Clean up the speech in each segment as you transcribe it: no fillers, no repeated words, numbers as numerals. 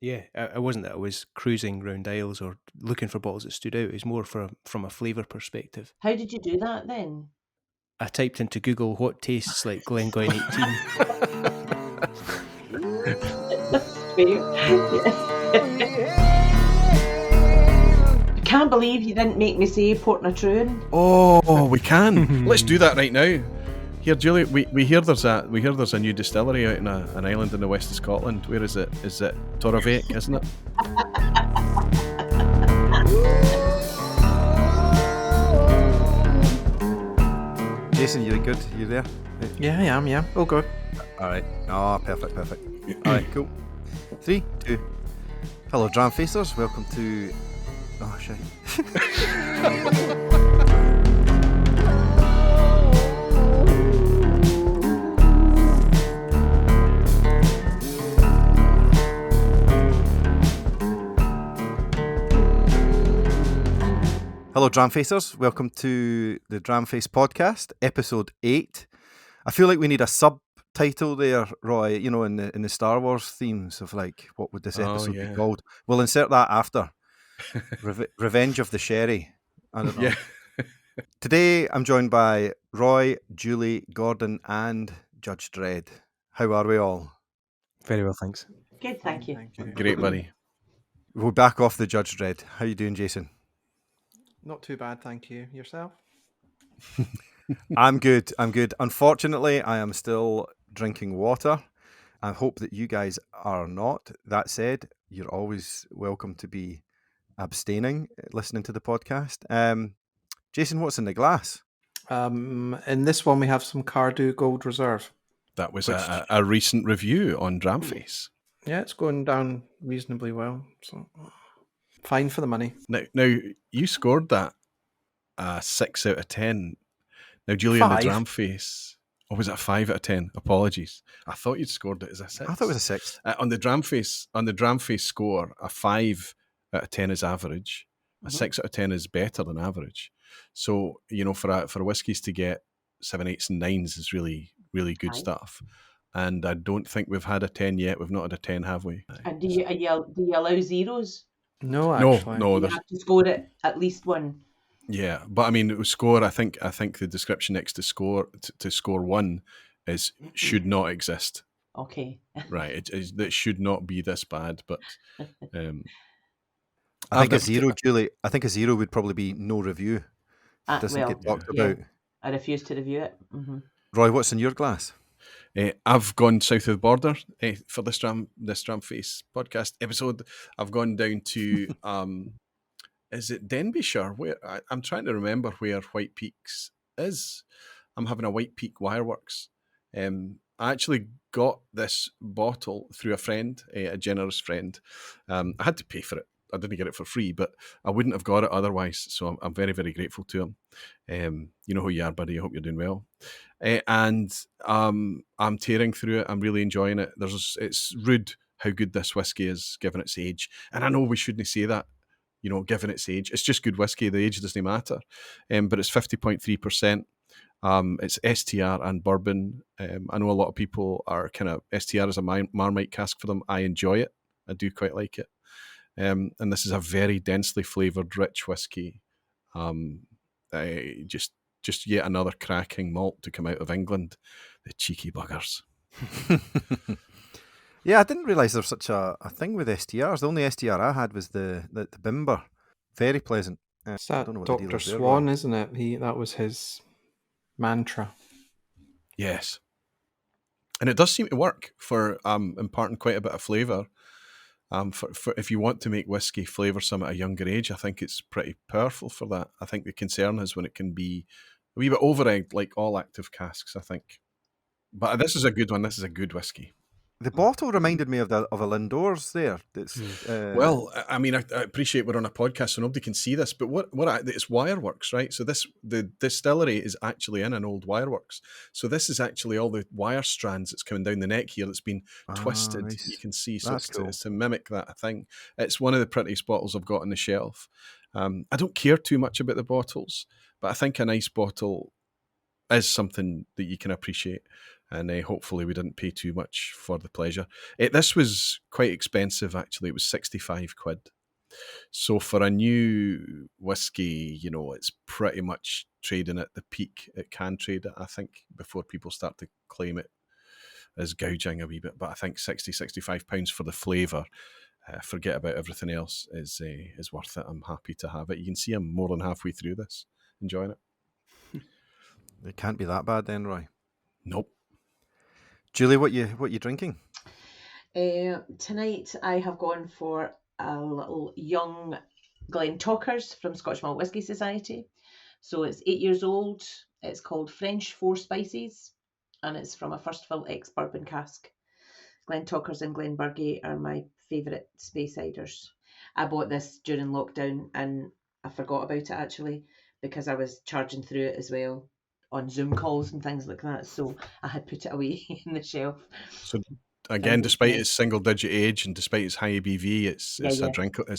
Yeah, it wasn't that I was cruising round aisles or looking for bottles that stood out. It was more from a flavour perspective. How did you do that then? I typed into Google what tastes like Glengoyne 18. That's fair. I can't believe you didn't make me say Port Natruan. Oh, we can. Let's do that right now. Here, Julie, we hear there's a new distillery out in an island in the west of Scotland. Where is it? Is it Torravik, isn't it? Jason, you good? You there? Yeah, I am, yeah. All good. All right. Oh, perfect. All right, cool. 3, 2. Hello, Dramfacers. Welcome to... Oh, shit. Hello, Dramfacers. Welcome to the Dramface podcast, episode 8. I feel like we need a subtitle there, Roy. You know, in the Star Wars themes of like, what would this episode be called? We'll insert that after. Revenge of the Sherry. I don't know. Yeah. Today, I'm joined by Roy, Julie, Gordon, and Judge Dredd. How are we all? Very well, thanks. Good, thank you. Great, buddy. We'll back off the Judge Dredd. How you doing, Jason? Not too bad, thank you. Yourself? I'm good. Unfortunately, I am still drinking water. I hope that you guys are not. That said, you're always welcome to be abstaining, listening to the podcast. Jason, what's in the glass? In this one, we have some Cardew Gold Reserve. That was a recent review on Dramface. Yeah, it's going down reasonably well. So fine for the money. Now you scored that 6 out of 10. Now, Julie, on the Dramface, or was it a 5 out of 10? Apologies. I thought you'd scored it as a 6. I thought it was a 6. On the Dramface score, a 5 out of 10 is average. A 6 out of 10 is better than average. So, you know, for whiskeys to get 7, 8s and 9s is really, really good stuff. And I don't think we've had a 10 yet. We've not had a 10, have we? And do you allow zeros? No, actually. No. You have to score it at least one. Yeah, but I mean, it was score. I think the description next to score 1 is should not exist. Okay. Right, it should not be this bad. But I think a 0, Julie. I think a 0 would probably be no review. It doesn't get talked about. I refuse to review it. Mm-hmm. Roy, what's in your glass? I've gone south of the border for this Dramface podcast episode. I've gone down to is it Denbighshire? Where I'm trying to remember where White Peaks is. I'm having a White Peak Wireworks. I actually got this bottle through a friend, a generous friend. I had to pay for it. I didn't get it for free, but I wouldn't have got it otherwise. So I'm very, very grateful to him. You know who you are, buddy. I hope you're doing well. And I'm tearing through it. I'm really enjoying it. It's rude how good this whiskey is, given its age. And I know we shouldn't say that, you know, given its age. It's just good whiskey. The age doesn't matter. But it's 50.3%. It's STR and bourbon. I know a lot of people are kind of, STR is a Marmite cask for them. I enjoy it. I do quite like it. And this is a very densely flavoured, rich whiskey. Just yet another cracking malt to come out of England. The cheeky buggers. Yeah, I didn't realise there was such a thing with STRs. The only STR I had was the Bimber. Very pleasant. It's that Dr. Swan, isn't it? That was his mantra. Yes. And it does seem to work for imparting quite a bit of flavour. For if you want to make whiskey flavoursome at a younger age, I think it's pretty powerful for that. I think the concern is when it can be a wee bit over-egged, like all active casks, I think. But this is a good one. This is a good whiskey. The bottle reminded me of a Lindor's there. Well, I mean, I appreciate we're on a podcast, so nobody can see this, but it's Wireworks, right? So the distillery is actually in an old Wireworks. So this is actually all the wire strands that's coming down the neck here that's been twisted. Nice. You can see, so it's to mimic that thing. It's one of the prettiest bottles I've got on the shelf. I don't care too much about the bottles, but I think a nice bottle is something that you can appreciate. and hopefully we didn't pay too much for the pleasure. This was quite expensive, actually. It was 65 quid. So for a new whiskey, you know, it's pretty much trading at the peak it can trade at, I think, before people start to claim it as gouging a wee bit. But I think 65 pounds for the flavour, forget about everything else, is worth it. I'm happy to have it. You can see I'm more than halfway through this, enjoying it. It can't be that bad then, Roy. Nope. Julie, what you drinking? Tonight I have gone for a little young Glentockers from Scotch Malt Whisky Society. So it's 8 years old. It's called French Four Spices, and it's from a first fill ex-bourbon cask. Glentockers and Glenburgie are my favourite space ciders. I bought this during lockdown and I forgot about it actually because I was charging through it as well on Zoom calls and things like that. So I had put it away in the shelf. So again, despite its single-digit age and despite its high ABV, it's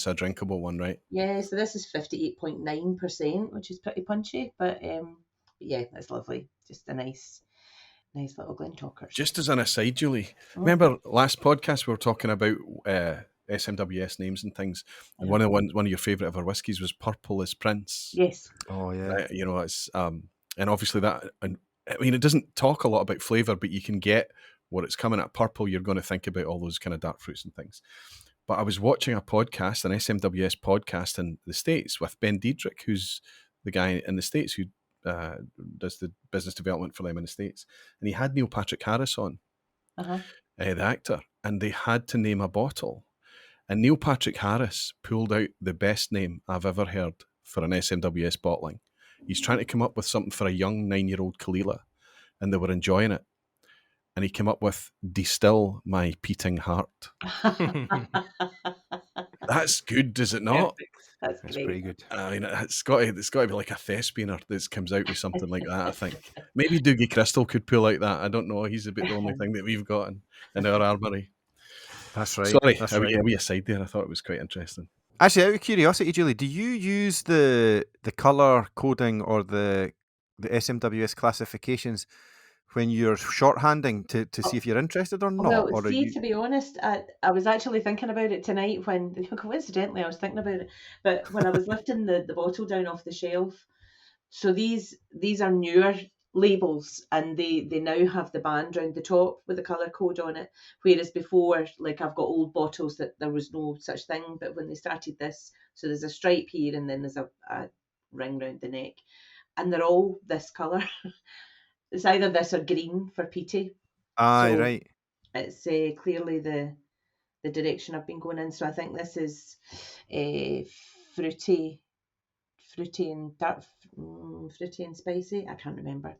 a drinkable one, right? Yeah. So this is 58.9%, which is pretty punchy, but yeah, it's lovely. Just a nice little Glentockers. Just as an aside, Julie, remember last podcast we were talking about SMWS names and things, and one of your favourite of our whiskies was Purple is Prince. Yes. Oh yeah. You know, it's and obviously that, and I mean, it doesn't talk a lot about flavour, but you can get what it's coming at purple. You're going to think about all those kind of dark fruits and things. But I was watching a podcast, an SMWS podcast in the States with Ben Diedrich, who's the guy in the States who does the business development for them in the States. And he had Neil Patrick Harris on, the actor, and they had to name a bottle. And Neil Patrick Harris pulled out the best name I've ever heard for an SMWS bottling. He's trying to come up with something for a young 9-year-old Kalila, and they were enjoying it. And he came up with Distill My Beating Heart. That's good, is it not? That's pretty good. I mean, it's got to be like a thespian that comes out with something like that, I think. Maybe Doogie Crystal could pull out that. I don't know. He's a bit the only thing that we've got in our armoury. That's right. Sorry, that's right. We aside there. I thought it was quite interesting. Actually, out of curiosity, Julie, do you use the colour coding or the SMWS classifications when you're shorthanding to see if you're interested or not? Well, or to be honest, I was actually thinking about it tonight when, coincidentally, I was thinking about it, but when I was lifting the bottle down off the shelf. So these are newer labels, and they now have the band around the top with the colour code on it, whereas before, like, I've got old bottles that there was no such thing, but when they started this, so there's a stripe here and then there's a ring round the neck, and they're all this colour. It's either this or green for peaty. Aye, right. It's clearly the direction I've been going in. So I think this is fruity and dark, fruity and spicy. I can't remember.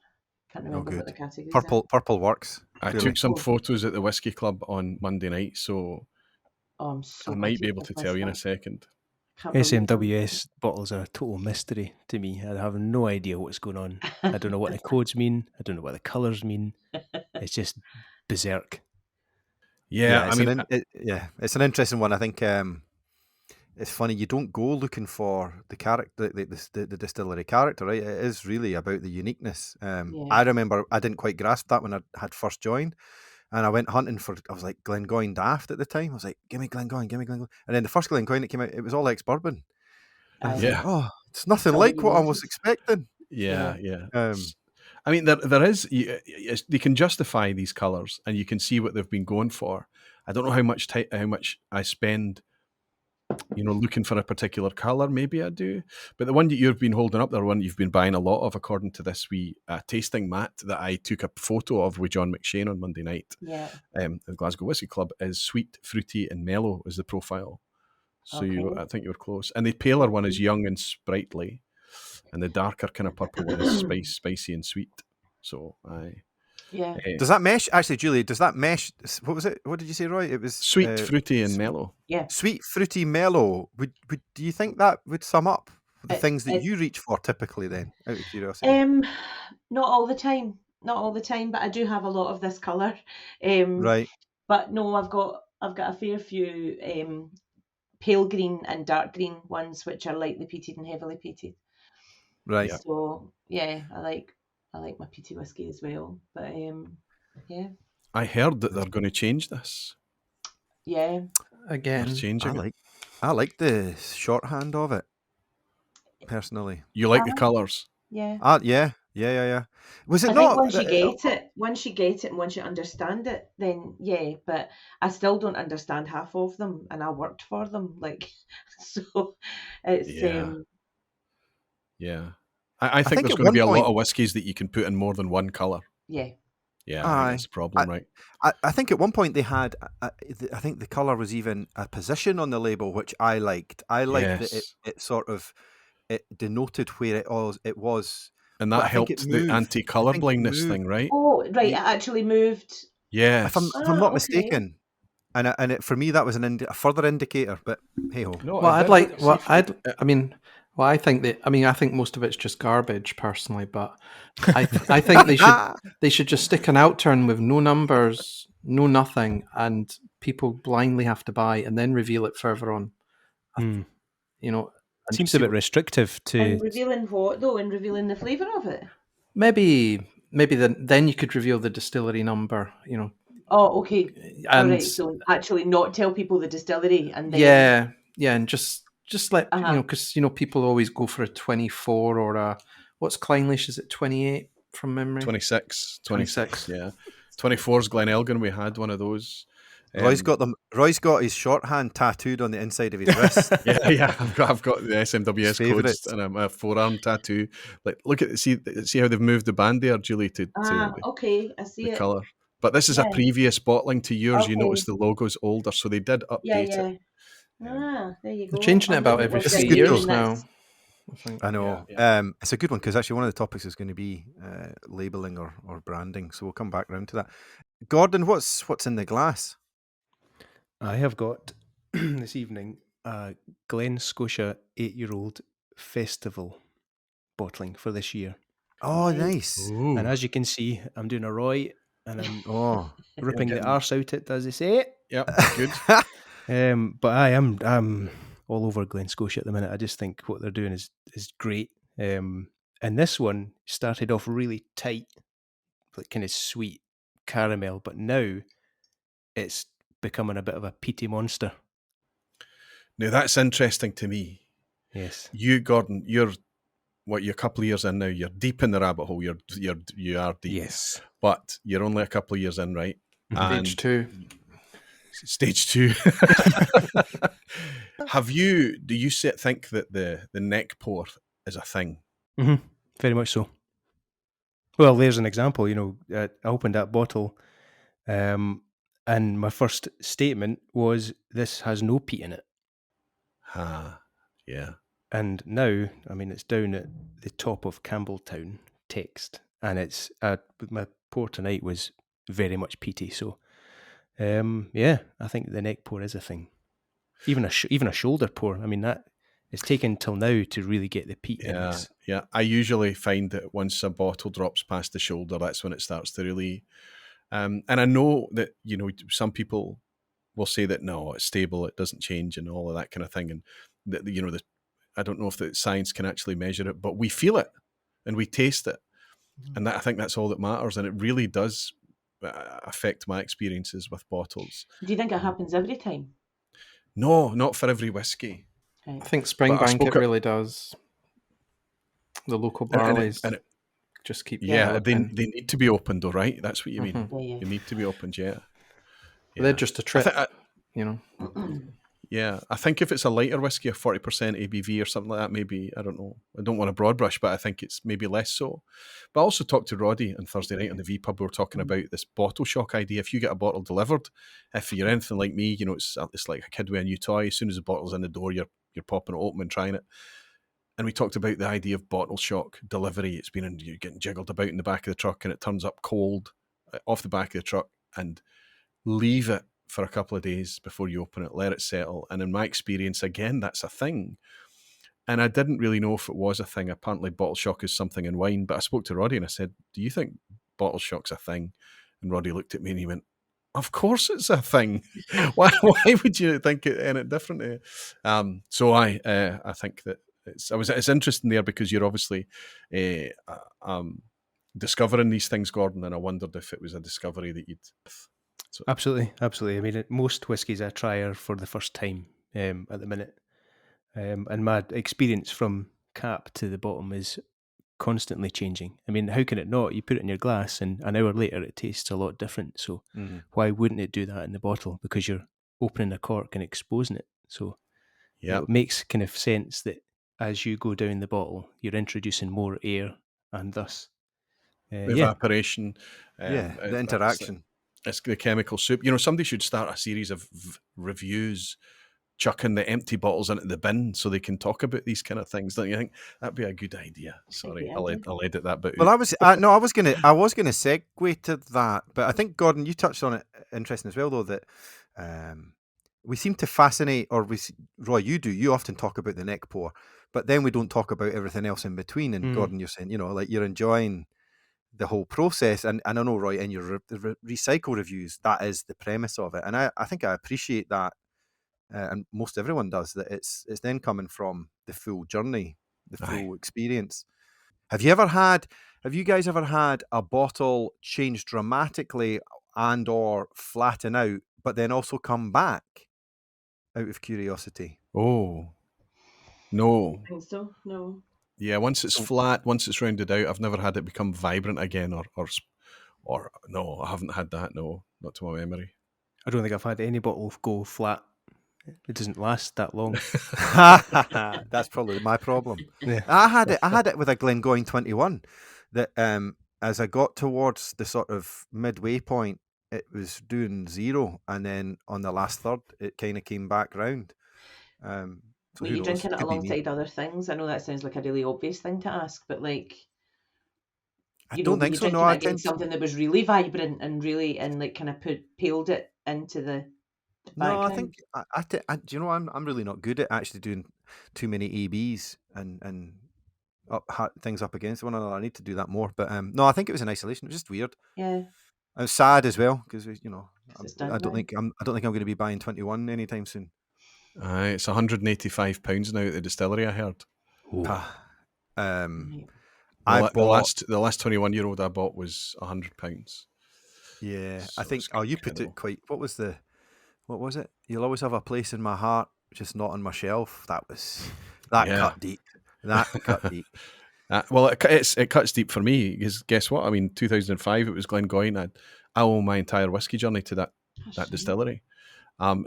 What the categories are. Purple works. I took some photos at the Whiskey Club on Monday night, so I'm so I might be able to tell you in a second. SMWS bottles are a total mystery to me. I have no idea what's going on. I don't know what the codes mean. I don't know what the colours mean. It's just berserk. Yeah, it's an interesting one. I think it's funny. You don't go looking for the character, the distillery character, right? It is really about the uniqueness. I remember I didn't quite grasp that when I had first joined. And I went hunting for, I was like Glengoyne daft at the time. I was like, give me Glengoyne. And then the first Glengoyne that came out, it was all ex-bourbon. And I was like, oh, it's nothing like what I was expecting. Yeah. I mean, there is, they can justify these colours and you can see what they've been going for. I don't know how much I spend, looking for a particular colour. Maybe I do. But the one that you've been holding up there, one you've been buying a lot of, according to this wee tasting mat that I took a photo of with John McShane on Monday night. Yeah. The Glasgow Whisky Club is sweet, fruity and mellow is the profile. So I think you were close. And the paler one is young and sprightly. And the darker kind of purple one is spicy and sweet. So yeah. Does that mesh? Actually, Julie, does that mesh? What was it? What did you say, Roy? It was sweet, fruity, and mellow. Yeah. Sweet, fruity, mellow. Would do you think that would sum up the things that you reach for typically? Then, out of curiosity. Not all the time, but I do have a lot of this colour. Right. But no, I've got a fair few pale green and dark green ones, which are lightly peated and heavily peated. Right. So yeah, I like my peaty whiskey as well. But Yeah. I heard that they're going to change this. Yeah. Again, They're changing it. I like the shorthand of it, personally. You like the colours? Yeah. Yeah. Was it I not? think once you get it and once you understand it, then yeah, but I still don't understand half of them and I worked for them. Like, so it's Yeah. I think there's at going to one be a lot point- of whiskies that you can put in more than one colour. yeah. Yeah, I think that's a problem, right? I think at one point they had, I think the colour was even a position on the label, which I liked. I liked that it sort of, it denoted where it was. And but that I think helped it the moved. anti-colour I think it blindness moved. thing, right? Oh, right, it actually moved. Yes. If I'm not mistaken. And it, for me, that was a further indicator, but hey-ho. No, well, I think most of it's just garbage, personally. But I think they should just stick an outturn with no numbers, no nothing, and people blindly have to buy and then reveal it further on. You know, it seems a bit restrictive to. And revealing what though? And revealing the flavour of it. Maybe then you could reveal the distillery number. You know. Oh, okay. And right, so actually not tell people the distillery and then and just let because people always go for a 24 or a what's Clynelish? Is it 28 from memory? 26. Yeah, 24's Glenelgan. We had one of those. Roy's got his shorthand tattooed on the inside of his wrist. yeah. I've got the SMWS codes and a forearm tattoo. Like, look at see how they've moved the band there, Julie, to okay, I see the colour. But this is a previous bottling to yours. Okay. You notice the logo's older, so they did update it. There you go. They're changing it about every 3 years now. I know. Yeah. It's a good one because actually one of the topics is going to be labelling or branding. So we'll come back around to that. Gordon, what's in the glass? I have got this evening a Glen Scotia 8-year-old festival bottling for this year. Oh, nice. Ooh. And as you can see, I'm doing a Roy and I'm ripping the arse out it, as they say. Yep, good. But I'm all over Glen Scotia at the minute. I just think what they're doing is great. And this one started off really tight, like kind of sweet caramel, but now it's becoming a bit of a peaty monster. Now that's interesting to me. Yes. You, Gordon, you're a couple of years in now. You're deep in the rabbit hole. You are deep. Yes. But you're only a couple of years in, right? Stage two. Do you think that the neck pour is a thing? Mm-hmm. Very much so. Well, there's an example. I opened that bottle, and my first statement was, "This has no peat in it." Yeah. And now, it's down at the top of Campbelltown text, and it's my pour tonight was very much peaty. So, I think the neck pour is a thing. Even a shoulder pour. That it's taken till now to really get the peat in this. Yeah. I usually find that once a bottle drops past the shoulder, that's when it starts to really. And I know that some people will say that no, it's stable, it doesn't change, and all of that kind of thing. And I don't know if the science can actually measure it, but we feel it and we taste it, and I think that's all that matters. And it really does affect my experiences with bottles. Do you think it happens every time? No, not for every whiskey. Right. I think Springbank it really does. The local barleys just keep they need to be opened though, right? That's what you mean. Yeah. They need to be opened, yeah. They're just a trip, Yeah, I think if it's a lighter whiskey, a 40% ABV or something like that, maybe, I don't know. I don't want to broad brush, but I think it's maybe less so. But I also talked to Roddy on Thursday night on the V-Pub. We were talking about this bottle shock idea. If you get a bottle delivered, if you're anything like me, it's like a kid with a new toy. As soon as the bottle's in the door, you're popping it open and trying it. And we talked about the idea of bottle shock delivery. It's been you're getting jiggled about in the back of the truck and it turns up cold off the back of the truck, and leave it for a couple of days before you open it, let it settle. And in my experience, again, that's a thing. And I didn't really know if it was a thing. Apparently bottle shock is something in wine, but I spoke to Roddy and I said, do you think bottle shock's a thing? And Roddy looked at me and he went, of course it's a thing. Why would you think it any differently? So I think that it's interesting there because you're obviously discovering these things, Gordon, and I wondered if it was a discovery that you'd. So. Absolutely. I mean, most whiskies I try are for the first time at the minute, and my experience from cap to the bottom is constantly changing. I mean, how can it not? You put it in your glass, and an hour later it tastes a lot different. So why wouldn't it do that in the bottle? Because you're opening a cork and exposing it. So it makes kind of sense that as you go down the bottle, you're introducing more air and thus evaporation. The interaction. It's the chemical soup. Somebody should start a series of reviews chucking the empty bottles into the bin so they can talk about these kind of things. Don't you think that'd be a good idea? Sorry, I'll edit that bit. Well, I was gonna segue to that, but I think Gordon, you touched on it. Interesting as well, though, that we seem to fascinate, or Roy, you often talk about the neck pour, but then we don't talk about everything else in between. And Gordon, you're saying, like you're enjoying the whole process, and I know, Roy, in your recycle reviews, that is the premise of it, and I think I appreciate that, and most everyone does, that it's then coming from the full journey, the full experience. Have you guys ever had a bottle change dramatically and or flatten out, but then also come back out of curiosity? Oh, no. I think so. No. Yeah, once it's flat, once it's rounded out, I've never had it become vibrant again, or no, I haven't had that. No, not to my memory. I don't think I've had any bottle go flat. It doesn't last that long. That's probably my problem. Yeah. I had it with a Glengoyne 21 that as I got towards the sort of midway point, it was doing 0, and then on the last third, it kind of came back round. Were you drinking it alongside other things? I know that sounds like a really obvious thing to ask, but like, I don't think so. No, I think something that was really vibrant and really like kind of paled it into the background. No, I think do you know, I'm really not good at actually doing too many ABs and things up against one another. I need to do that more. But no, I think it was in isolation. It was just weird. Yeah. I was sad as well because I don't think I'm going to be buying 21 anytime soon. It's £185 now at the distillery, I heard. Right. The last 21-year-old I bought was £100. Yeah, So I think. it's You incredible. put it quite. What was it? You'll always have a place in my heart, just not on my shelf. That cut deep. That cut deep. Well, it cuts deep for me because guess what? I mean, 2005 it was Glengoyne. I owe my entire whiskey journey to that distillery.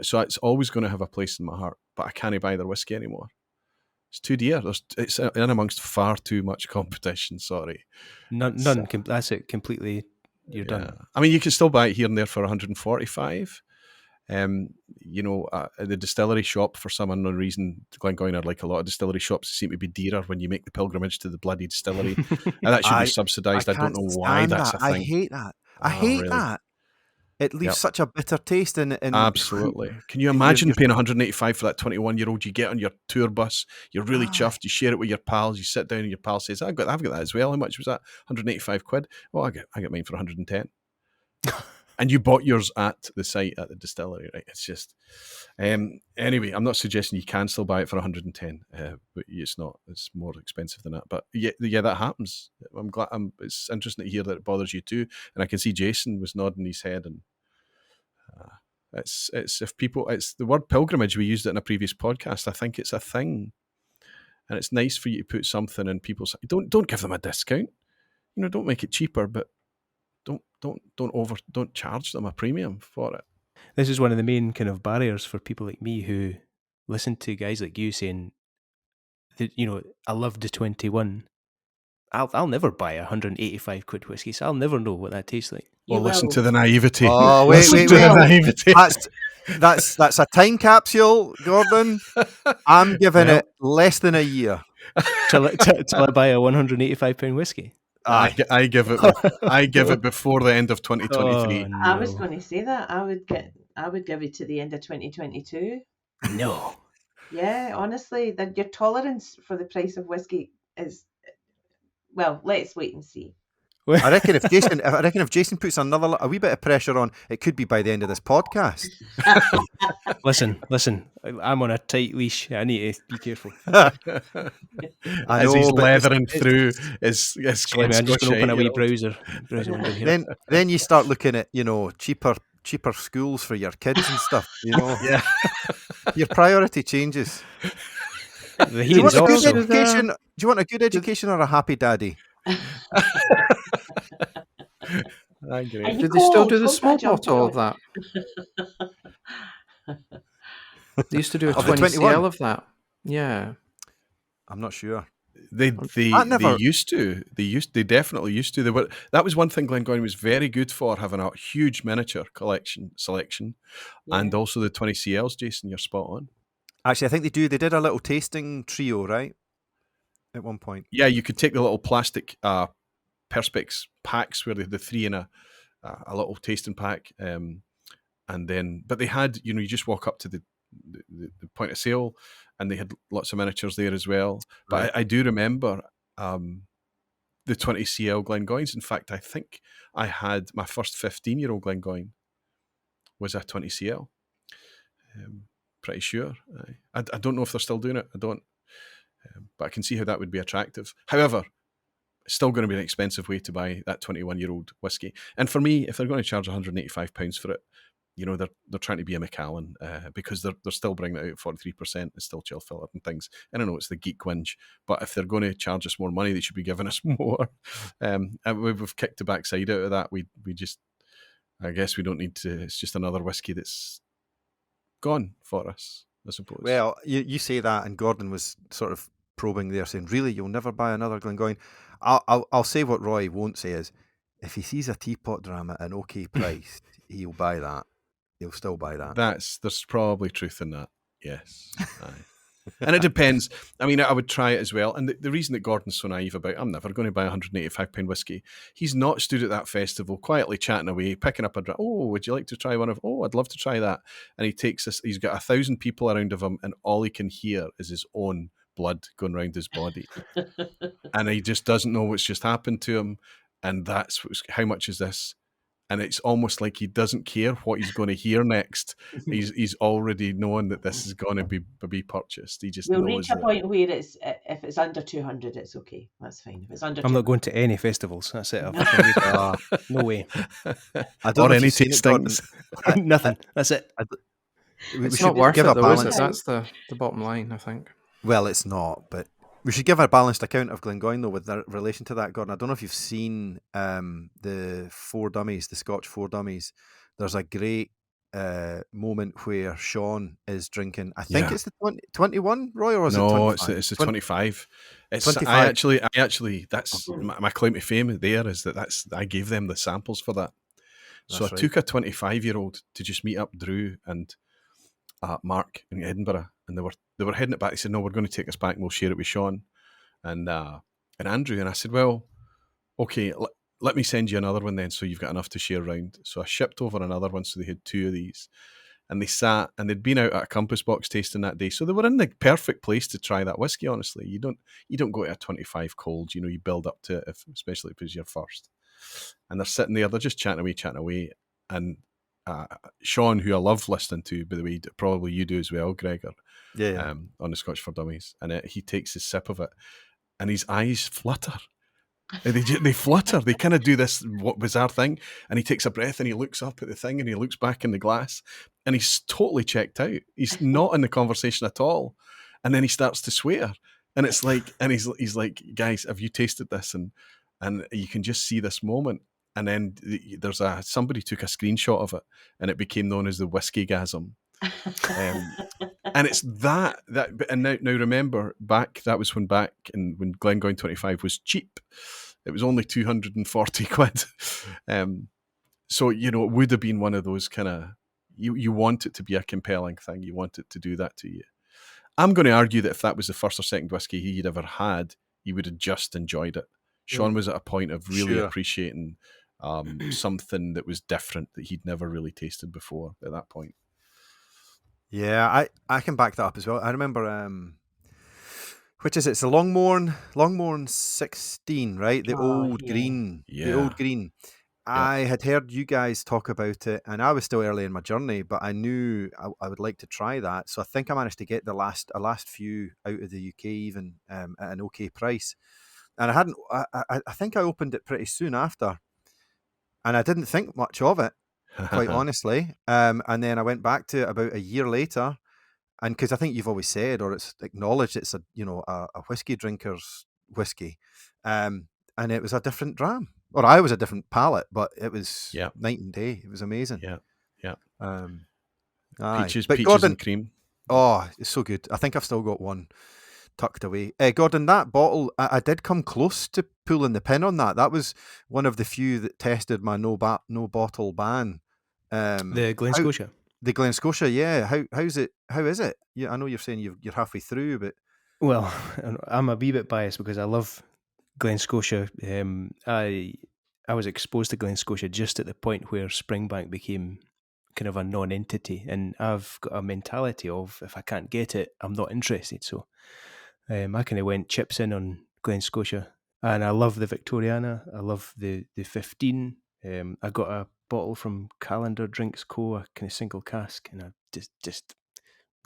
So it's always going to have a place in my heart, but I can't buy their whiskey anymore. It's too dear. It's in amongst far too much competition. Sorry, none. That's it. Completely, you're done. I mean, you can still buy it here and there for 145. The distillery shop, for some unknown reason, Glengoyne are like a lot of distillery shops, seem to be dearer when you make the pilgrimage to the bloody distillery, and that should be subsidised. I don't know why that's a thing. I hate that. I hate that. It leaves such a bitter taste in. Absolutely. Can you imagine paying 185 for that 21-year-old? You get on your tour bus, you're really chuffed, you share it with your pals, you sit down and your pal says, I've got that as well. How much was that? 185 quid. Oh, I get mine for 110. And you bought yours at the site at the distillery, right? It's just anyway. I'm not suggesting you can still buy it for 110, but it's not. It's more expensive than that. But yeah, that happens. I'm glad. It's interesting to hear that it bothers you too. And I can see Jason was nodding his head. And it's the word pilgrimage. We used it in a previous podcast. I think it's a thing, and it's nice for you to put something in people's. Don't give them a discount. Don't make it cheaper, but don't charge them a premium for it. This is one of the main kind of barriers for people like me who listen to guys like you saying that, I love the 21. I'll never buy a 185 quid whiskey, so I'll never know what that tastes like. Well, listen to the naivety. Oh, wait. The naivety. That's a time capsule, Gordon. I'm giving it less than a year till I buy a £185 whiskey. I give it before the end of 2023. Oh, no. I was going to say that I would give it to the end of 2022. No. Yeah, honestly, your tolerance for the price of whiskey is, well, let's wait and see. I reckon if Jason puts a wee bit of pressure on, it could be by the end of this podcast. Listen, I'm on a tight leash. I need to be careful. As he's leathering through his I'm just going to open a wee browser window here. Then you start looking at, cheaper schools for your kids and stuff, Yeah. Your priority changes. The heating's off. Do you want a good education or a happy daddy? I agree. Do they still do the small bottle of that? They used to do a 20cl of that. Yeah. I'm not sure. They used to. They definitely used to. That was one thing Glengoyne was very good for, having a huge miniature selection, and also the 20cls. Jason, you're spot on. Actually, I think they do. They did a little tasting trio, right? At one point. Yeah, you could take the little plastic Perspex packs where they had the three in a little tasting pack, and then they had, you just walk up to the point of sale, and they had lots of miniatures there as well. But right. I do remember the 20cl Glengoynes. In fact, I think I had my first 15-year-old Glengoyne was a 20cl. Pretty sure. I don't know if they're still doing it. I don't. But I can see how that would be attractive. However, it's still going to be an expensive way to buy that 21-year-old whiskey. And for me, if they're going to charge £185 for it, they're trying to be a Macallan because they're still bringing it out at 43%. It's still chill filtered and things. I don't know, it's the geek whinge. But if they're going to charge us more money, they should be giving us more. And we've kicked the backside out of that. We just, I guess we don't need to. It's just another whiskey that's gone for us, I suppose. Well, you say that, and Gordon was sort of probing there, saying, "Really, you'll never buy another Glengoyne?" I'll say what Roy won't say is, if he sees a teapot dram at an okay price, he'll buy that. He'll still buy that. There's probably truth in that. Yes. And it depends. I mean, I would try it as well. And the reason that Gordon's so naive about, I'm never going to buy £185 whiskey, he's not stood at that festival quietly chatting away, picking up a drink. Oh, would you like to try one of? Oh, I'd love to try that. And he takes this, he's got 1,000 people around of him, and all he can hear is his own blood going around his body. And he just doesn't know what's just happened to him. And that's how much is this? And it's almost like he doesn't care what he's going to hear next. He's already known that this is going to be purchased. He just we'll knows reach a point where it's, if it's under 200, it's okay. That's fine. If it's under, I'm not going to any festivals. That's it. No way. I don't or any tastings. Nothing. That's it. It's not worth it, though, is it? That's the bottom line, I think. Well, it's not, but we should give a balanced account of Glengoyne, though, with relation to that, Gordon. I don't know if you've seen the Four Dummies, the Scotch Four Dummies. There's a great moment where Sean is drinking. I think it's the 21, Roy, or is it 25? No, it's the 25. It's 25. I actually that's my claim to fame there is that I gave them the samples for that. So I took a 25-year-old to just meet up Drew and Mark in Edinburgh, and they were heading it back. They said, "No, we're going to take us back and we'll share it with Sean and Andrew." And I said, "Well, okay, let me send you another one then, so you've got enough to share around." So I shipped over another one, so they had two of these, and they sat, and they'd been out at a Compass Box tasting that day, so they were in the perfect place to try that whiskey. Honestly, you don't go to a 25 cold, you build up to it, especially if it's your first. And they're sitting there, they're just chatting away, and Sean, who I love listening to, by the way, probably you do as well, Gregor, on the Scotch for Dummies, and he takes a sip of it, and his eyes flutter. They flutter. They kind of do this bizarre thing, and he takes a breath, and he looks up at the thing, and he looks back in the glass, and he's totally checked out. He's not in the conversation at all, and then he starts to swear, and it's like, and he's like, "Guys, have you tasted this?" And you can just see this moment. And then there's somebody took a screenshot of it, and it became known as the whiskey-gasm. And it's that and now remember, that was when Glengoyne 25 was cheap. It was only 240 quid. So it would have been one of those kind of, you want it to be a compelling thing. You want it to do that to you. I'm going to argue that if that was the first or second whiskey he'd ever had, he would have just enjoyed it. Sean was at a point of really appreciating something that was different that he'd never really tasted before at that point. Yeah, I can back that up as well. I remember Which is it's a Longmorn 16, right? The old green. The old green. I had heard you guys talk about it, and I was still early in my journey, but I knew I would like to try that. So I think I managed to get a last few out of the UK even at an okay price. And I hadn't. I think I opened it pretty soon after, and I didn't think much of it, quite honestly. And then I went back to it about a year later, and because I think you've always said, or it's acknowledged, it's a whiskey drinker's whiskey, and it was a different dram. Or I was a different palate, but it was night and day. It was amazing. Yeah. Peaches Gordon, and cream. Oh, it's so good. I think I've still got one tucked away. Gordon, that bottle, I did come close to pulling the pin on that. That was one of the few that tested my no bottle ban. The Glen Scotia. The Glen Scotia, yeah. How is it? Yeah, I know you're saying you're halfway through, but well, I'm a wee bit biased because I love Glen Scotia. I was exposed to Glen Scotia just at the point where Springbank became kind of a non-entity, and I've got a mentality of if I can't get it, I'm not interested. So I kind of went chips in on Glen Scotia, and I love the Victoriana. I love the 15. I got a bottle from Calendar Drinks Co., a kind of single cask, and I just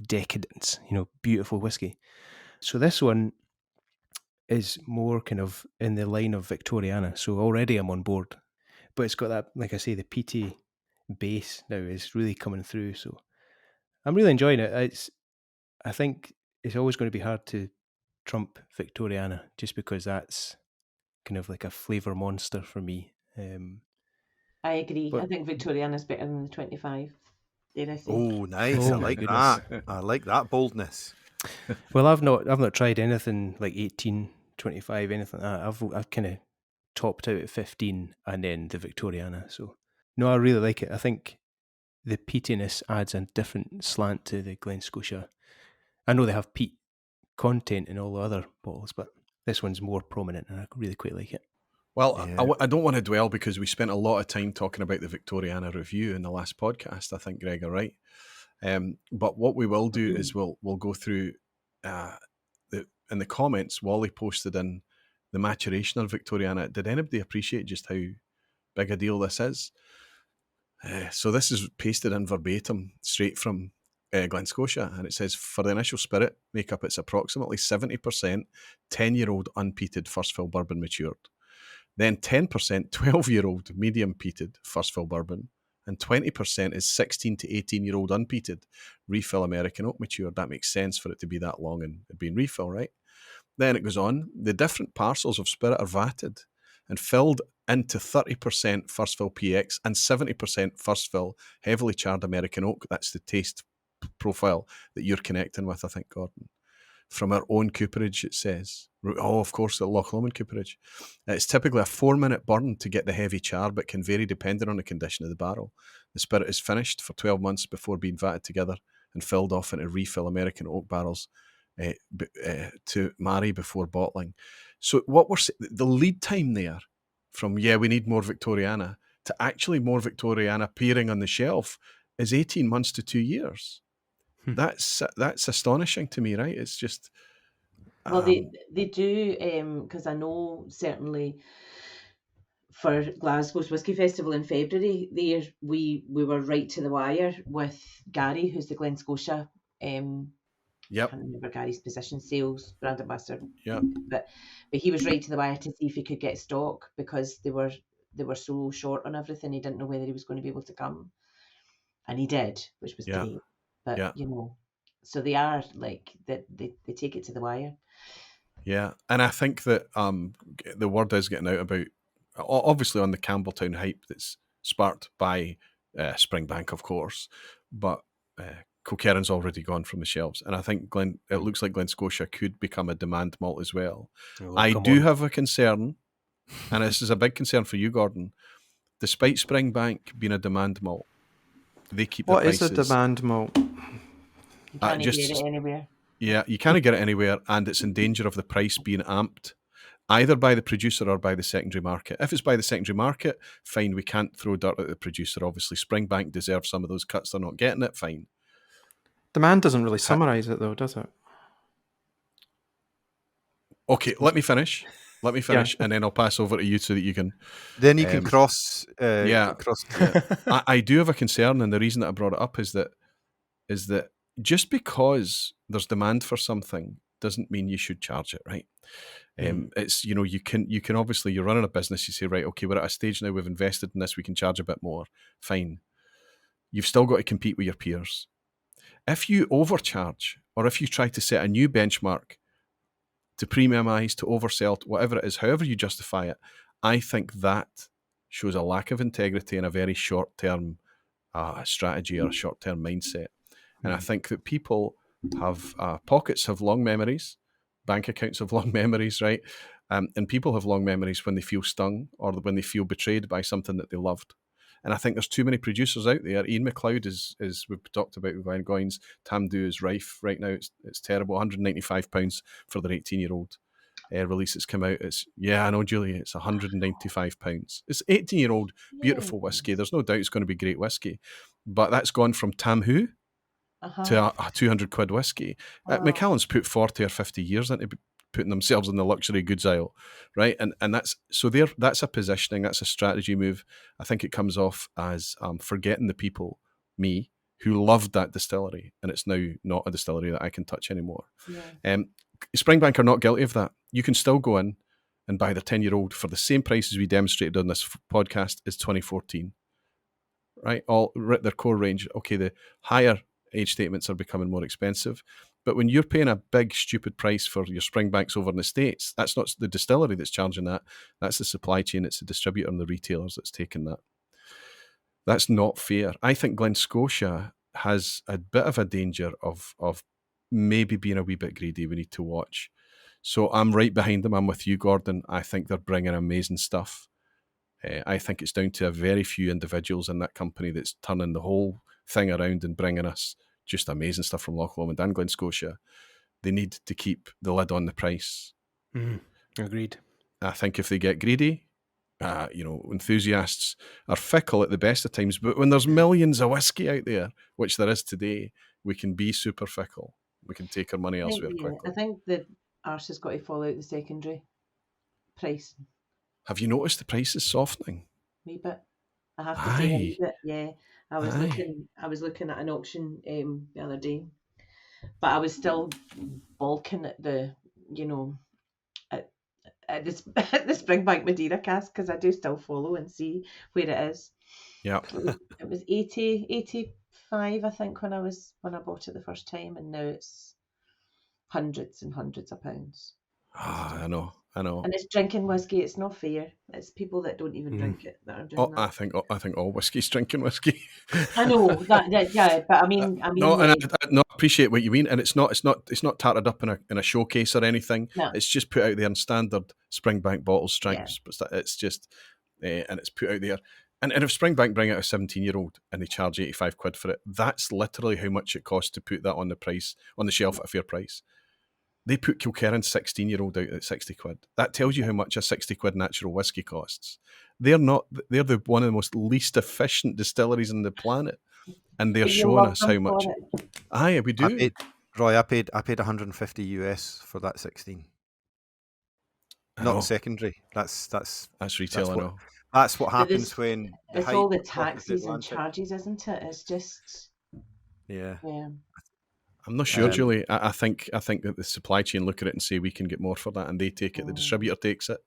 decadence, beautiful whiskey. So this one is more kind of in the line of Victoriana. So already I'm on board. But it's got that, like I say, the peaty base now is really coming through. So I'm really enjoying it. I think it's always going to be hard to trump Victoriana just because that's kind of like a flavour monster for me. I agree. I think Victoriana's better than the 25. Dare I say? Oh, nice. I like that. I like that boldness. Well, I've not tried anything like 18, 25, anything like that. I've kind of topped out at 15 and then the Victoriana. So no, I really like it. I think the peatiness adds a different slant to the Glen Scotia. I know they have peat content in all the other bottles, but this one's more prominent and I really quite like it. Well, I don't want to dwell because we spent a lot of time talking about the Victoriana review in the last podcast, I think, Gregor, right? But what we will do is we'll go through in the comments. Wally posted in the maturation of Victoriana. Did anybody appreciate just how big a deal this is? So this is pasted in verbatim straight from Glen Scotia, and it says, for the initial spirit makeup, it's approximately 70% 10-year-old unpeated first fill bourbon matured. Then 10% 12-year-old medium peated first fill bourbon, and 20% is 16 to 18-year-old unpeated refill American oak matured. That makes sense for it to be that long and being refill, right? Then it goes on. The different parcels of spirit are vatted and filled into 30% first fill PX and 70% first fill heavily charred American oak. That's the taste profile that you're connecting with, I think, Gordon. From our own cooperage, it says. Oh, of course, the Loch Lomond cooperage. It's typically a 4-minute burn to get the heavy char, but can vary depending on the condition of the barrel. The spirit is finished for 12 months before being vatted together and filled off into refill American oak barrels to marry before bottling. So what we're the lead time there from, we need more Victoriana, to actually more Victoriana appearing on the shelf is 18 months to 2 years. That's astonishing to me, right? It's just well, they do because I know certainly for Glasgow's Whisky Festival in February, we were right to the wire with Gary, who's the Glen Scotia. I can't remember Gary's position, sales brand ambassador. Yeah, but he was right to the wire to see if he could get stock because they were so short on everything. He didn't know whether he was going to be able to come, and he did, which was great. But so they are like that. They take it to the wire. Yeah, and I think that the word is getting out about, obviously, on the Campbelltown hype that's sparked by Springbank, of course, but Kilkerran's already gone from the shelves, and I think it looks like Glen Scotia could become a demand malt as well. I do have a concern, and this is a big concern for you, Gordon. Despite Springbank being a demand malt, they keep the prices. What is a demand malt? You can't get it anywhere. Yeah, you can't get it anywhere, and it's in danger of the price being amped, either by the producer or by the secondary market. If it's by the secondary market, fine, we can't throw dirt at the producer. Obviously, Springbank deserves some of those cuts. They're not getting it, fine. Demand doesn't really summarise it, though, does it? Okay, let me finish. And then I'll pass over to you so that you can. Then you can cross. Yeah. I do have a concern, and the reason that I brought it up is that just because there's demand for something doesn't mean you should charge it, right? It's, you can obviously, you're running a business, you say, right, okay, we're at a stage now, we've invested in this, we can charge a bit more. Fine. You've still got to compete with your peers. If you overcharge, or if you try to set a new benchmark to premiumize, to oversell, whatever it is, however you justify it, I think that shows a lack of integrity and a very short-term strategy or a short-term mindset. And I think that people have pockets have long memories, bank accounts have long memories, right? And people have long memories when they feel stung or when they feel betrayed by something that they loved. And I think there's too many producers out there. Ian McLeod is we've talked about with Van Goynes. Tamdhu is rife right now. It's terrible. £195 for their 18-year-old release that's come out. I know, Julie. It's £195. It's 18-year-old beautiful whiskey. There's no doubt it's going to be great whiskey, but that's gone from Tamdhu to a £200 whiskey. Macallan's put 40 or 50 years into putting themselves in the luxury goods aisle, right? And that's a positioning, that's a strategy move. I think it comes off as forgetting the people, me, who loved that distillery, and it's now not a distillery that I can touch anymore. Springbank are not guilty of that. You can still go in and buy their 10-year-old for the same price as we demonstrated on this podcast as 2014, right? All their core range. Okay, the higher age statements are becoming more expensive, but when you're paying a big stupid price for your Springbanks over in the States, that's not the distillery that's charging that. That's the supply chain. It's the distributor and the retailers that's taking that. That's not fair. I think Glen Scotia has a bit of a danger of maybe being a wee bit greedy. We need to watch. So I'm right behind them. I'm with you, Gordon. I think they're bringing amazing stuff. I think it's down to a very few individuals in that company that's turning the whole thing around and bringing us just amazing stuff from Loch Lomond and Glen Scotia. They need to keep the lid on the price. Agreed. I think if they get greedy, enthusiasts are fickle at the best of times, but when there's millions of whiskey out there, which there is today, we can be super fickle. We can take our money elsewhere quickly. I think the arse has got to fall out the secondary price. Have you noticed the price is softening? A wee bit. I have to say a wee bit. Yeah. I was looking at an auction the other day, but I was still balking at the at the Springbank Madeira cask, because I do still follow and see where it is. Yeah. It was 85, I think, when I bought it the first time, and now it's hundreds and hundreds of pounds. I know. And it's drinking whiskey. It's not fair. It's people that don't even drink it that are doing that. I think all whiskey's drinking whiskey. I know that, yeah, but I mean. No, and I appreciate what you mean, and it's not tarted up in a showcase or anything. No. It's just put out there in standard Springbank bottle strengths. Yeah. It's just, and it's put out there. And if Springbank bring out a 17-year-old and they charge £85 for it, that's literally how much it costs to put that on the shelf at a fair price. They put Kilkerran's 16-year-old out at £60. That tells you how much a £60 natural whiskey costs. They're the one of the most least efficient distilleries on the planet, and they're showing us how much. Aye, we do. I paid $150 for that 16. Not secondary. That's retail. I know. That's what happens when it's all the taxes and charges, isn't it? It's just yeah. I'm not sure, Julie. I think that the supply chain look at it and say we can get more for that, and they take it. The distributor takes it.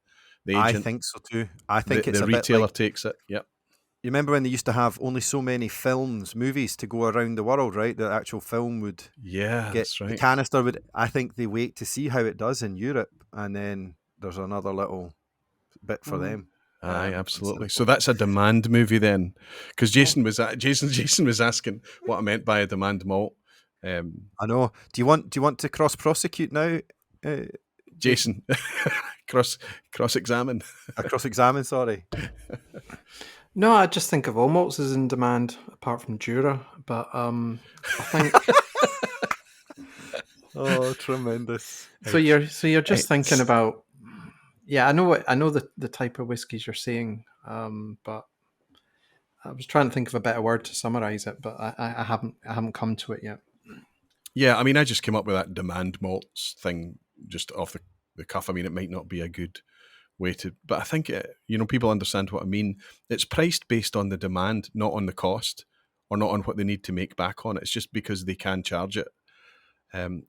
The agent, I think so too. I think it's the a retailer bit like, takes it. Yep. You remember when they used to have only so many movies to go around the world, right? The actual film would that's right. The canister would. I think they wait to see how it does in Europe, and then there's another little bit for them. Aye, absolutely. So that's a demand movie then, because Jason was asking what I meant by a demand malt. I know. Do you want to cross prosecute now, Jason? cross examine. Cross examine. Sorry. No, I just think of all malts as in demand, apart from Jura. But I think. Oh, tremendous! So you're just thinking about. Yeah, I know the type of whiskies you're saying, but I was trying to think of a better word to summarize it, but I haven't come to it yet. Yeah, I mean, I just came up with that demand malts thing just off cuff. I mean, it might not be a good way to, but I think people understand what I mean. It's priced based on the demand, not on the cost, or not on what they need to make back on it. It's just because they can charge it. There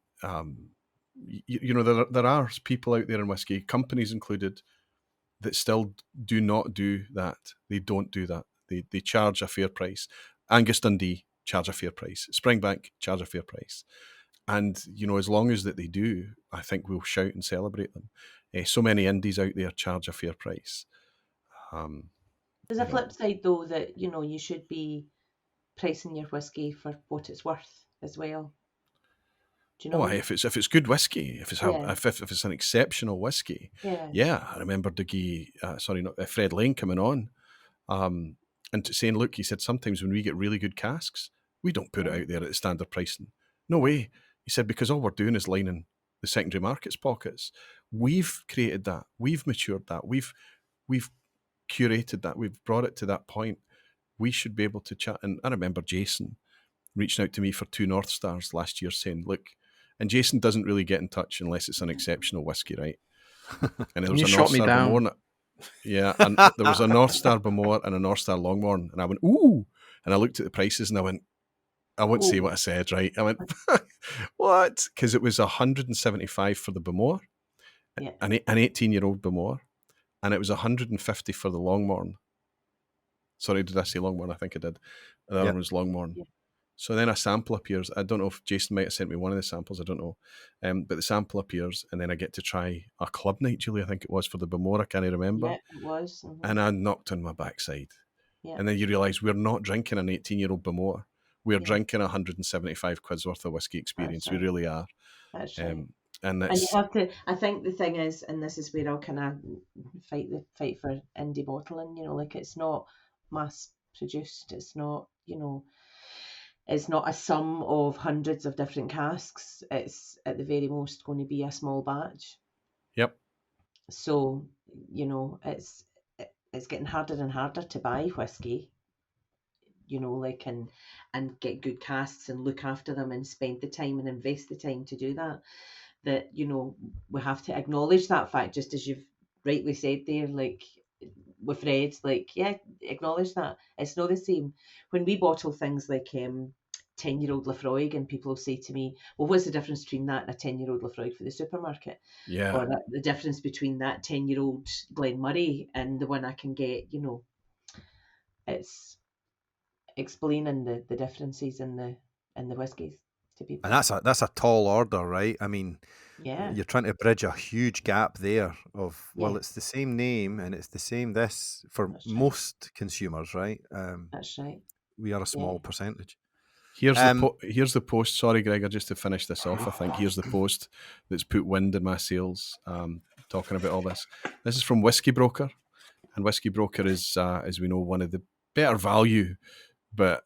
are people out there in whiskey, companies included, that still do not do that. They don't do that. They charge a fair price. Angus Dundee charge a fair price. Springbank charge a fair price. And, as long as that they do, I think we'll shout and celebrate them. So many indies out there charge a fair price. There's a flip side, though, that, you should be pricing your whiskey for what it's worth as well. Do you know? Oh, if it's good whiskey, if it's an exceptional whiskey, I remember Fred Lane coming on, and saying, look, he said, sometimes when we get really good casks, we don't put it out there at the standard pricing. No way. He said, because all we're doing is lining the secondary market's pockets. We've created that. We've matured that. We've curated that. We've brought it to that point. We should be able to chat. And I remember Jason reaching out to me for 2 North Stars last year saying, look, and Jason doesn't really get in touch unless it's an exceptional whiskey, right? And there was a North Star Bemore. Yeah, and there was a North Star Bemore and a North Star Longmorn. And I went, ooh. And I looked at the prices and I went, I won't say what I said, right? I went, what? Because it was 175 for the Bemore, an 18-year-old Bemore, and it was 150 for the Longmorn. Sorry, did I say Longmorn? I think I did. The other one was Longmorn. Yeah. So then a sample appears. I don't know if Jason might have sent me one of the samples. I don't know. But the sample appears, and then I get to try a club night, Julie, I think it was, for the Bemore. I can't remember. Yeah, it was. Mm-hmm. And I knocked on my backside. Yeah. And then you realise we're not drinking an 18-year-old Bemore. We're drinking 175 quid's worth of whiskey experience. Right. We really are. That's right. And you have to. I think the thing is, and this is where I'll kind of fight for indie bottling. It's not mass produced. It's not. It's not a sum of hundreds of different casks. It's at the very most going to be a small batch. Yep. So it's getting harder and harder to buy whiskey. And get good casks and look after them and spend the time and invest the time to do that. That, we have to acknowledge that fact, just as you've rightly said there, like with Red, acknowledge that. It's not the same. When we bottle things like 10-year-old Lafroig, and people will say to me, well, what's the difference between that and a 10-year-old Lafroig for the supermarket? Yeah. Or the difference between that 10-year-old Glenmurray and the one I can get, it's explaining the differences in the whiskies to people. And that's a tall order, right? I mean, you're trying to bridge a huge gap there of, it's the same name and it's the same this for most consumers, right? That's right. We are a small percentage. Here's the post. Sorry, Gregor, just to finish this off, I think here's the post that's put wind in my sails, talking about all this. This is from Whiskey Broker, and Whiskey Broker is, as we know, one of the better value, but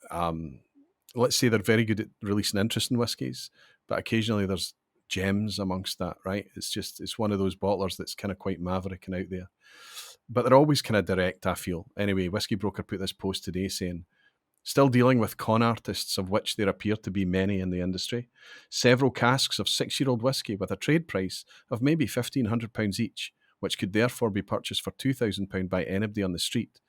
let's say they're very good at releasing interesting whiskies, but occasionally there's gems amongst that, right? It's one of those bottlers that's kind of quite maverick and out there, but they're always kind of direct, I feel. Anyway, Whiskey Broker put this post today saying, still dealing with con artists, of which there appear to be many in the industry. Several casks of 6-year-old whiskey with a trade price of maybe £1,500 each, which could therefore be purchased for £2,000 by anybody on the street,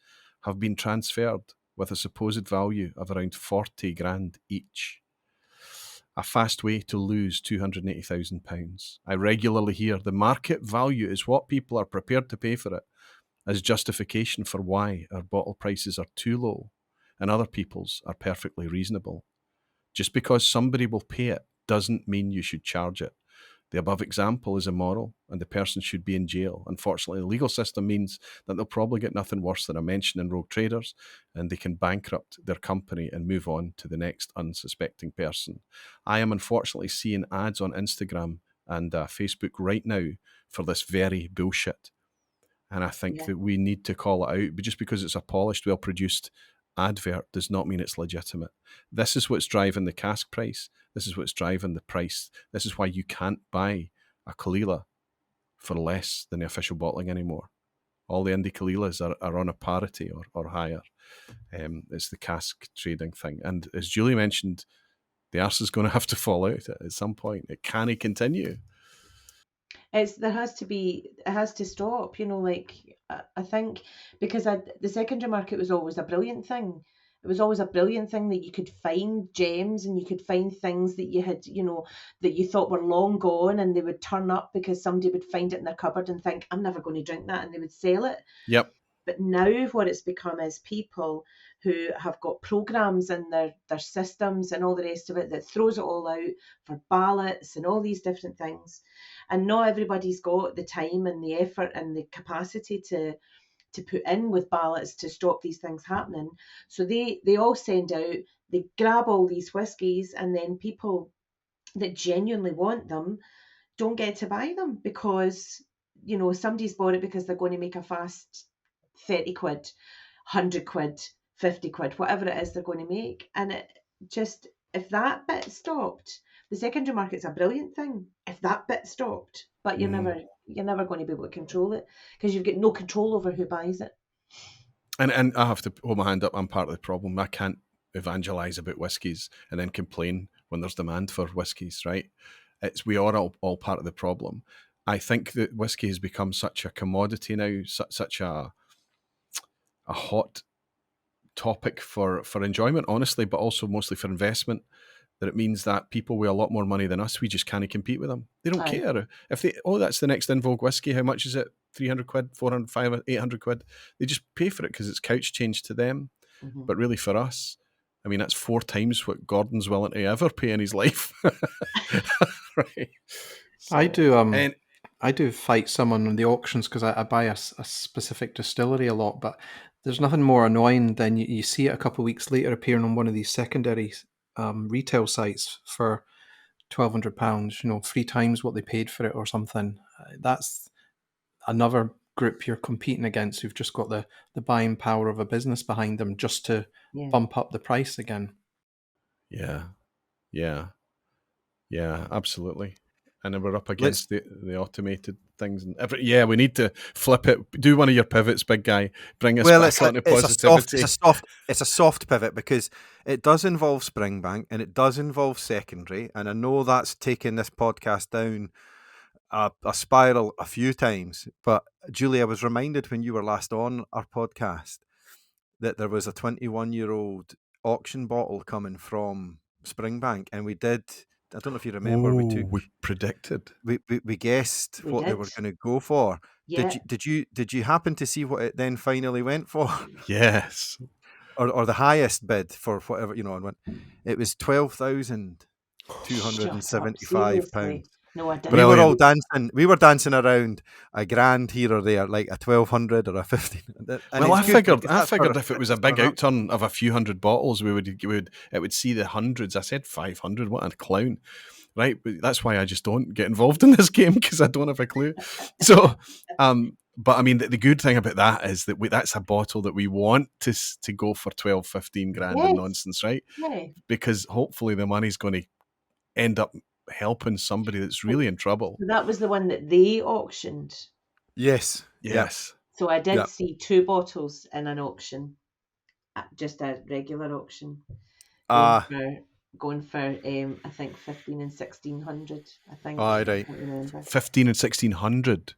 have been transferred with a supposed value of around 40 grand each. A fast way to lose £280,000. I regularly hear the market value is what people are prepared to pay for it as justification for why our bottle prices are too low and other people's are perfectly reasonable. Just because somebody will pay it doesn't mean you should charge it. The above example is immoral and the person should be in jail. Unfortunately, the legal system means that they'll probably get nothing worse than a mention in Rogue Traders, and they can bankrupt their company and move on to the next unsuspecting person. I am unfortunately seeing ads on Instagram and Facebook right now for this very bullshit. And I think that we need to call it out. But just because it's a polished, well-produced advert does not mean it's legitimate. This is what's driving the cask price. This is what's driving the price. This is why you can't buy a Kalila for less than the official bottling anymore. All the indie Kalilas are on a parity or higher. It's the cask trading thing. And as Julie mentioned, the arse is going to have to fall out at some point. It can't continue. It has to stop, like I think, because the secondary market was always a brilliant thing. It was always a brilliant thing that you could find gems and you could find things that you had, that you thought were long gone, and they would turn up because somebody would find it in their cupboard and think, I'm never going to drink that, and they would sell it. Yep. But now what it's become is people who have got programs in their systems and all the rest of it that throws it all out for ballots and all these different things. And not everybody's got the time and the effort and the capacity to put in with ballots to stop these things happening. So they all send out, they grab all these whiskies, and then people that genuinely want them don't get to buy them because, somebody's bought it because they're going to make a fast 30 quid, 100 quid, 50 quid, whatever it is they're going to make. And it just, if that bit stopped, the secondary market's a brilliant thing if that bit stopped, but you're never going to be able to control it because you've got no control over who buys it. And I have to hold my hand up. I'm part of the problem. I can't evangelize about whiskies and then complain when there's demand for whiskies, right? We are all part of the problem. I think that whiskey has become such a commodity now, such a hot topic for enjoyment, honestly, but also mostly for investment, that it means that people with a lot more money than us, we just can't compete with them. They don't care. If that's the next in vogue whiskey, how much is it? 300 quid, 400, 500, 800 quid. They just pay for it because it's couch change to them. Mm-hmm. But really for us, I mean, that's 4 times what Gordon's willing to ever pay in his life. Right. So, I do fight someone on the auctions because I buy a specific distillery a lot, but there's nothing more annoying than you see it a couple of weeks later appearing on one of these secondary retail sites for £1,200, 3 times what they paid for it or something. That's another group you're competing against who've just got the buying power of a business behind them just to bump up the price again. Yeah, absolutely. And then we're up against the automated things. And we need to flip it. Do one of your pivots, big guy. Bring us back onto positivity. It's a soft pivot because it does involve Springbank and it does involve secondary. And I know that's taken this podcast down a spiral a few times. But Julie, I was reminded when you were last on our podcast that there was a 21-year-old auction bottle coming from Springbank, and we did. I don't know if you remember. We predicted. We guessed what they were going to go for. Yeah. Did you happen to see what it then finally went for? Yes. Or the highest bid for whatever it was £12,275. No, I didn't. We were all dancing. We were dancing around a grand here or there, like a 1,200 or a 1,500. Well, I figured if it was a big outturn of a few hundred bottles, it would see the hundreds. I said 500. What a clown, right? But that's why I just don't get involved in this game because I don't have a clue. So, but I mean, the good thing about that is that that's a bottle that we want to go for 12, 15 grand and nonsense, right? Yeah. Because hopefully the money's going to end up helping somebody that's really in trouble. So that was the one that they auctioned. Yes. So I did see 2 bottles in an auction, just a regular auction, going for I think 15 and 1600. I think. Right. 15 and 1600.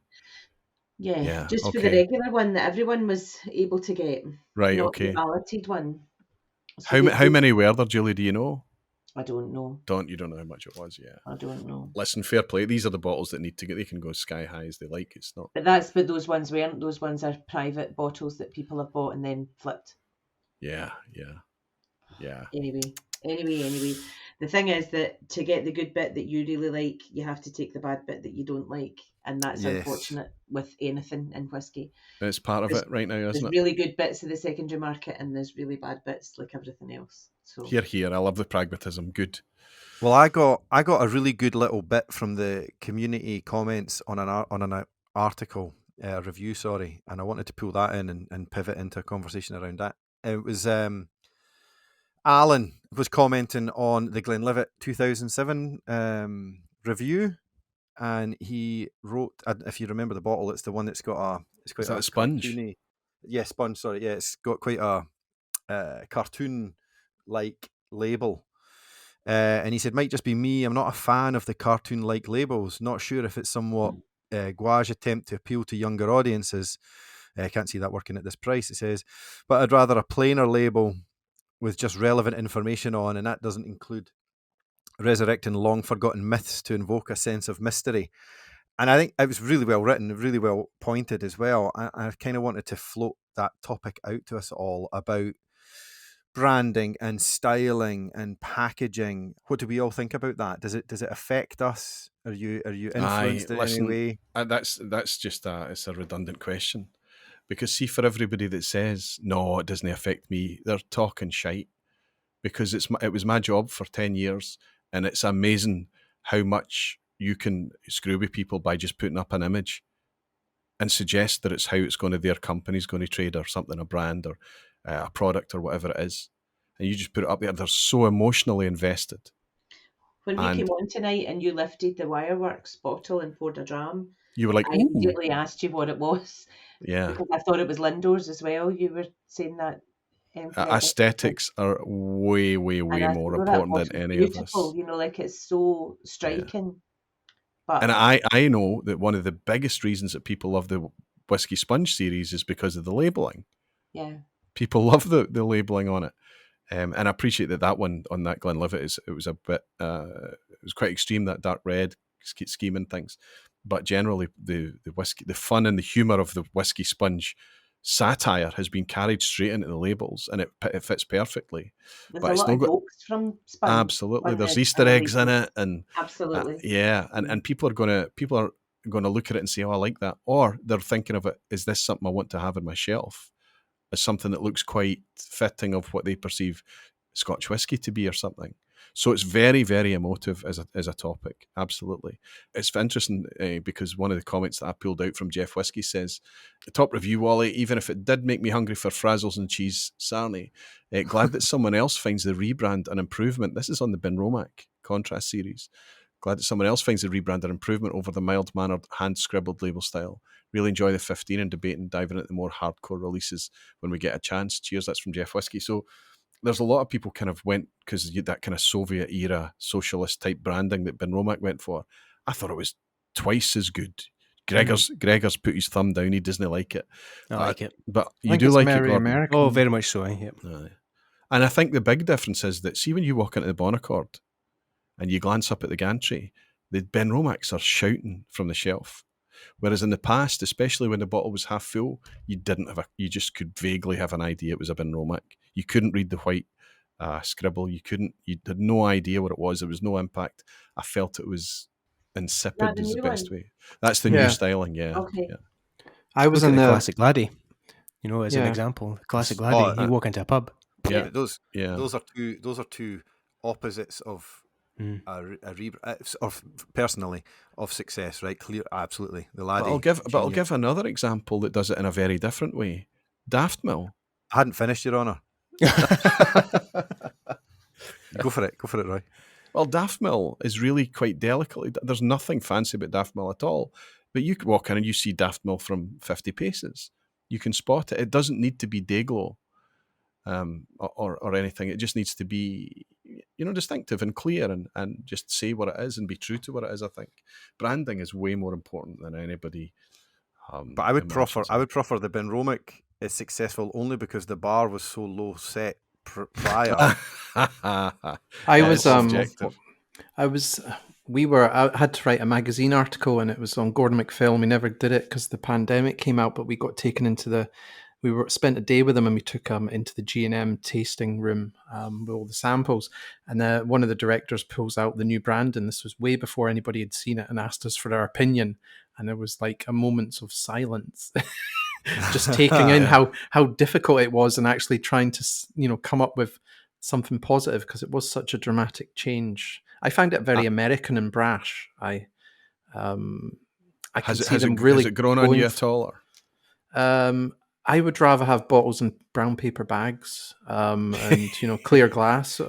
Yeah, just for the regular one that everyone was able to get. Right. Not Okay. The balloted one. So how many were there, Julie? Do you know? I don't know. You don't know how much it was, yeah. I don't know. Listen, fair play. These are the bottles that need to get. They can go sky high as they like. It's not. But those ones weren't. Those ones are private bottles that people have bought and then flipped. Yeah. Anyway. The thing is that to get the good bit that you really like, you have to take the bad bit that you don't like, and that's unfortunate with anything in whiskey. It's part of it right now, isn't it? There's really good bits of the secondary market, and there's really bad bits like everything else. So here, I love the pragmatism. Good. Well, I got a really good little bit from the community comments on an article review, and I wanted to pull that in and pivot into a conversation around that. It was Alan was commenting on the Glenlivet 2007 review, and he wrote, if you remember the bottle, it's the one that's got a sponge. Sponge. Sorry, yeah, it's got quite a cartoon-like label. And he said, might just be me. I'm not a fan of the cartoon-like labels. Not sure if it's somewhat gouache attempt to appeal to younger audiences. I can't see that working at this price, it says. But I'd rather a plainer label with just relevant information on, and that doesn't include resurrecting long forgotten myths to invoke a sense of mystery. And I think it was really well written, really well pointed as well. I kind of wanted to float that topic out to us all about branding and styling and packaging. What do we all think about that? Does it affect us? Are you influenced in any way? That's just it's a redundant question, because see, for everybody that says no, it doesn't affect me, they're talking shite, because it was my job for 10 years, and it's amazing how much you can screw with people by just putting up an image and suggest that it's how it's going to, their company's going to trade or something, a brand or a product or whatever it is. And you just put it up there. They're so emotionally invested. When we came on tonight and you lifted the Wireworks bottle and poured a dram, you were like, I immediately asked you what it was. Yeah. Because I thought it was Lindor's as well. You were saying that. Aesthetics are way, way, way more important than any of this. You know, like it's so striking. Yeah. But and I know that one of the biggest reasons that people love the Whiskey Sponge series is because of the labeling. Yeah. People love the labeling on it. And I appreciate that one on that Glenlivet it was a bit, it was quite extreme, that dark red scheme and things. But generally, the whiskey, the fun and the humour of the Whiskey Sponge satire has been carried straight into the labels, and it fits perfectly. There's a lot of jokes from Sponge. Absolutely, there's Easter eggs in it, and absolutely, and people are gonna look at it and say, "Oh, I like that," or they're thinking of it, is this something I want to have on my shelf? As something that looks quite fitting of what they perceive Scotch whisky to be or something. So it's very, very emotive as a topic. Absolutely. It's interesting because one of the comments that I pulled out from Jeff Whiskey says, the top review, Wally, even if it did make me hungry for frazzles and cheese sarnie, glad that someone else finds the rebrand an improvement. This is on the Benromac Contrast series. Glad that someone else finds the rebrand an improvement over the mild-mannered, hand-scribbled label style. Really enjoy the 15 and debate and diving into the more hardcore releases when we get a chance. Cheers, that's from Jeff Whiskey. So there's a lot of people kind of went, because that kind of Soviet era socialist type branding that Benromac went for. I thought it was twice as good. Gregor's put his thumb down. He doesn't like it. I like it. But you do like it, Gordon. American. Oh, very much so. Yep. And I think the big difference is that, see, when you walk into the Bonaccord and you glance up at the gantry, the Benromacs are shouting from the shelf. Whereas in the past, especially when the bottle was half full, you just could vaguely have an idea it was a Benromac. You couldn't read the white scribble. You had no idea what it was. There was no impact. I felt it was insipid is the best way. That's the new styling, yeah. Okay. Yeah. I was in the classic laddie, as an example. Classic laddie. You walk into a pub. Yeah, those are two opposites of personally of success, right? Clear, absolutely. The laddie. I'll give another example that does it in a very different way. Daft Mill. I hadn't finished, Your Honour. Go for it, Roy. Well, Daft Mill is really quite delicately. There's nothing fancy about Daft Mill at all. But you could walk in and you see Daft Mill from 50 paces. You can spot it. It doesn't need to be Dayglow or anything. It just needs to be, distinctive and clear and just say what it is and be true to what it is, I think. Branding is way more important than anybody. But I would prefer the Benromac is successful only because the bar was so low set prior. I had to write a magazine article and it was on Gordon MacPhail. We never did it because the pandemic came out, but we got taken into spent a day with him and we took him into the G&M tasting room with all the samples. And one of the directors pulls out the new brand, and this was way before anybody had seen it, and asked us for our opinion. And there was like a moment of silence, just taking in how difficult it was and actually trying to, come up with something positive because it was such a dramatic change. I found it very American and brash. I can see them really. Has it grown on you at all? I would rather have bottles in brown paper bags and clear glass.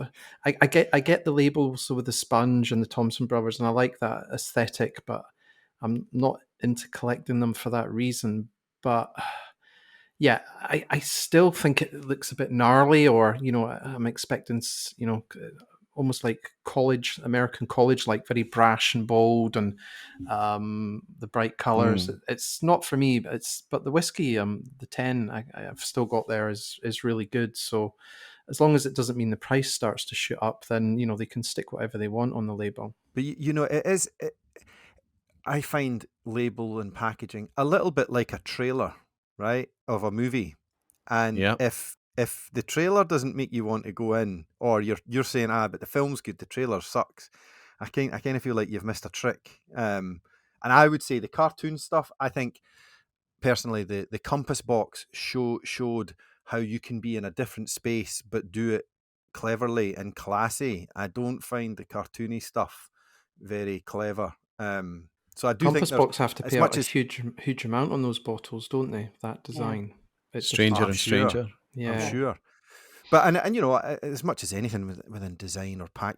I get the labels with the Sponge and the Thompson Brothers, and I like that aesthetic, but I'm not into collecting them for that reason. But yeah, I still think it looks a bit gnarly, or I'm expecting almost like American college, like very brash and bold, and the bright colours. It's not for me, but the whiskey, the 10 I've still got there is really good. So as long as it doesn't mean the price starts to shoot up, then they can stick whatever they want on the label. But I find label and packaging a little bit like a trailer, right, of a movie. And if the trailer doesn't make you want to go in, or you're saying, but the film's good, the trailer sucks, I kind of feel like you've missed a trick. And I would say the cartoon stuff, I think personally, the Compass box showed how you can be in a different space but do it cleverly and classy. I don't find the cartoony stuff very clever. So I do Compass think box have to pay out a huge amount on those bottles, don't they? That design. Yeah. Stranger and stranger. Yeah, I'm sure. But and as much as anything within design or pack,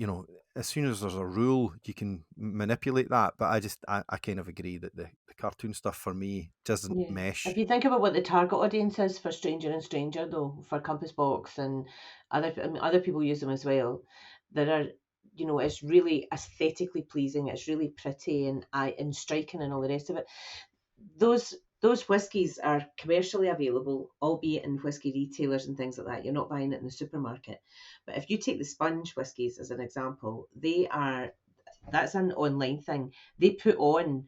as soon as there's a rule, you can manipulate that. But I kind of agree that the cartoon stuff for me doesn't mesh. If you think about what the target audience is for Stranger and Stranger, though, for Compass Box and other people use them as well, there are, it's really aesthetically pleasing. It's really pretty and striking and all the rest of it. Those whiskies are commercially available, albeit in whiskey retailers and things like that. You're not buying it in the supermarket. But if you take the sponge whiskies as an example, that's an online thing. They put on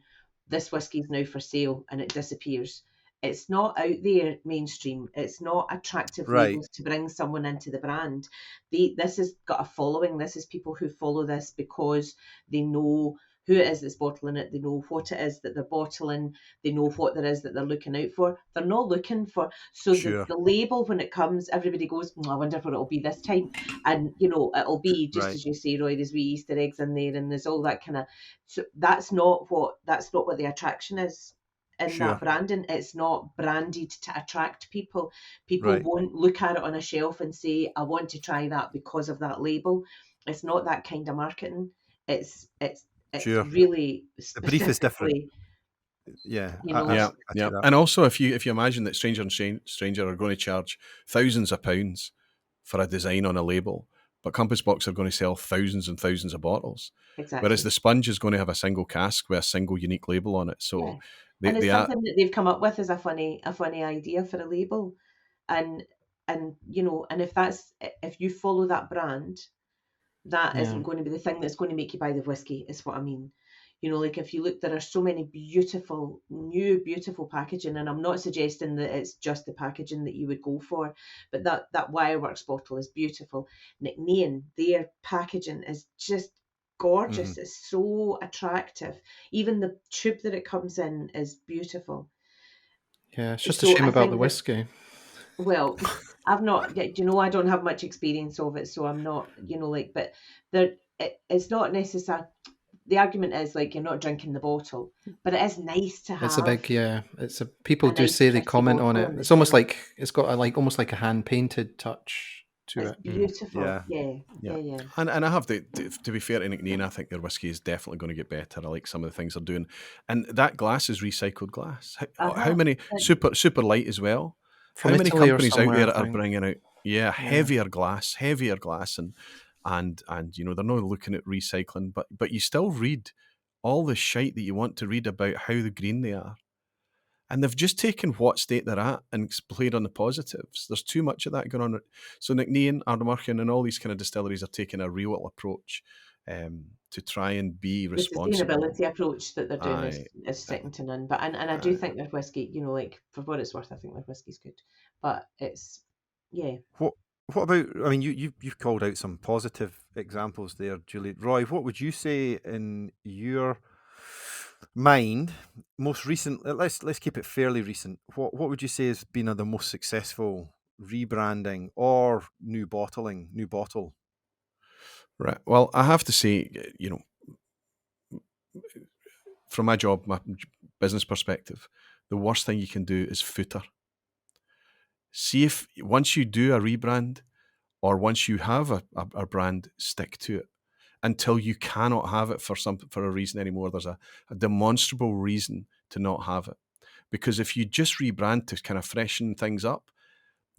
this whiskey's now for sale and it disappears. It's not out there mainstream. It's not attractive labels to bring someone into the brand. This has got a following. This is people who follow this because they know who it is that's bottling it. They know what it is that they're bottling. They know what there is that they're looking out for. They're not looking for... So the label, when it comes, everybody goes, I wonder what it'll be this time. And, it'll be, just as you say, Roy, there's wee Easter eggs in there and there's all that kind of... So that's not what the attraction is in that branding. It's not branded to attract people. People won't look at it on a shelf and say, I want to try that because of that label. It's not that kind of marketing. It's really the brief is different. Yeah, and also if you imagine that Stranger and Stranger are going to charge thousands of pounds for a design on a label, but Compass Box are going to sell thousands and thousands of bottles. Exactly. Whereas the Sponge is going to have a single cask with a single unique label on it. So and it's something that they've come up with as a funny idea for a label, and and if you follow that brand, that isn't going to be the thing that's going to make you buy the whiskey, is what I mean. Like if you look, there are so many beautiful packaging, and I'm not suggesting that it's just the packaging that you would go for, but that Wireworks bottle is beautiful. Nicnean, their packaging is just gorgeous. It's so attractive. Even the tube that it comes in is beautiful. Yeah, it's just a shame about the whiskey. Well, I've not, I don't have much experience of it, so I'm not, but it's not necessary. The argument is like you're not drinking the bottle, but it is nice to have. It's a big, people do say they comment on it. It's almost like it's got almost like a hand painted touch to it. Beautiful, yeah. And I have to be fair to Nicnean, I think their whiskey is definitely going to get better. I like some of the things they're doing, and that glass is recycled glass. How many super light as well? From how many Italy companies out there are bringing out heavier glass, and they're not looking at recycling, but you still read all the shite that you want to read about how the green they are. And they've just taken what state they're at and played on the positives. There's too much of that going on. So Nicnean, Ardnamurchan, and all these kind of distilleries are taking a real approach to try and be responsible. The sustainability approach that they're doing is second to none. But and I do think their whiskey, for what it's worth, I think their whiskey's good. But it's What about? I mean, you've called out some positive examples there, Julie. Roy, what would you say in your mind, most recent? Let's keep it fairly recent. What would you say has been the most successful rebranding or new bottle? Right. Well, I have to say, from my business perspective, the worst thing you can do is footer. See if once you do a rebrand or once you have a brand, stick to it until you cannot have it for a reason anymore. There's a demonstrable reason to not have it. Because if you just rebrand to kind of freshen things up,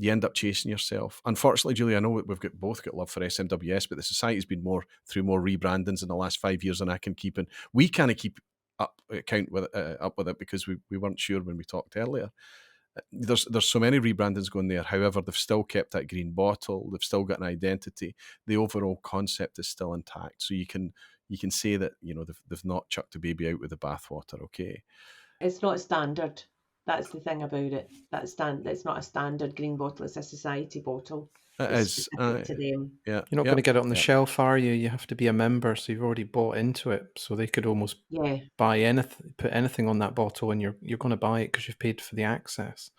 you end up chasing yourself. Unfortunately, Julie, I know we've both got love for SMWS, but the society's been through more rebrandings in the last 5 years than I can keep. And we can't keep up with it because we weren't sure when we talked earlier. There's so many rebrandings going there. However, they've still kept that green bottle. They've still got an identity. The overall concept is still intact. So you can say that they've not chucked the baby out with the bathwater. Okay, it's not standard. That's the thing about it. It's not a standard green bottle. It's a society bottle. It's specific to them. Yeah, you're not going to get it on the shelf, are you? You have to be a member, so you've already bought into it. So they could almost buy anything, put anything on that bottle, and you're going to buy it because you've paid for the access.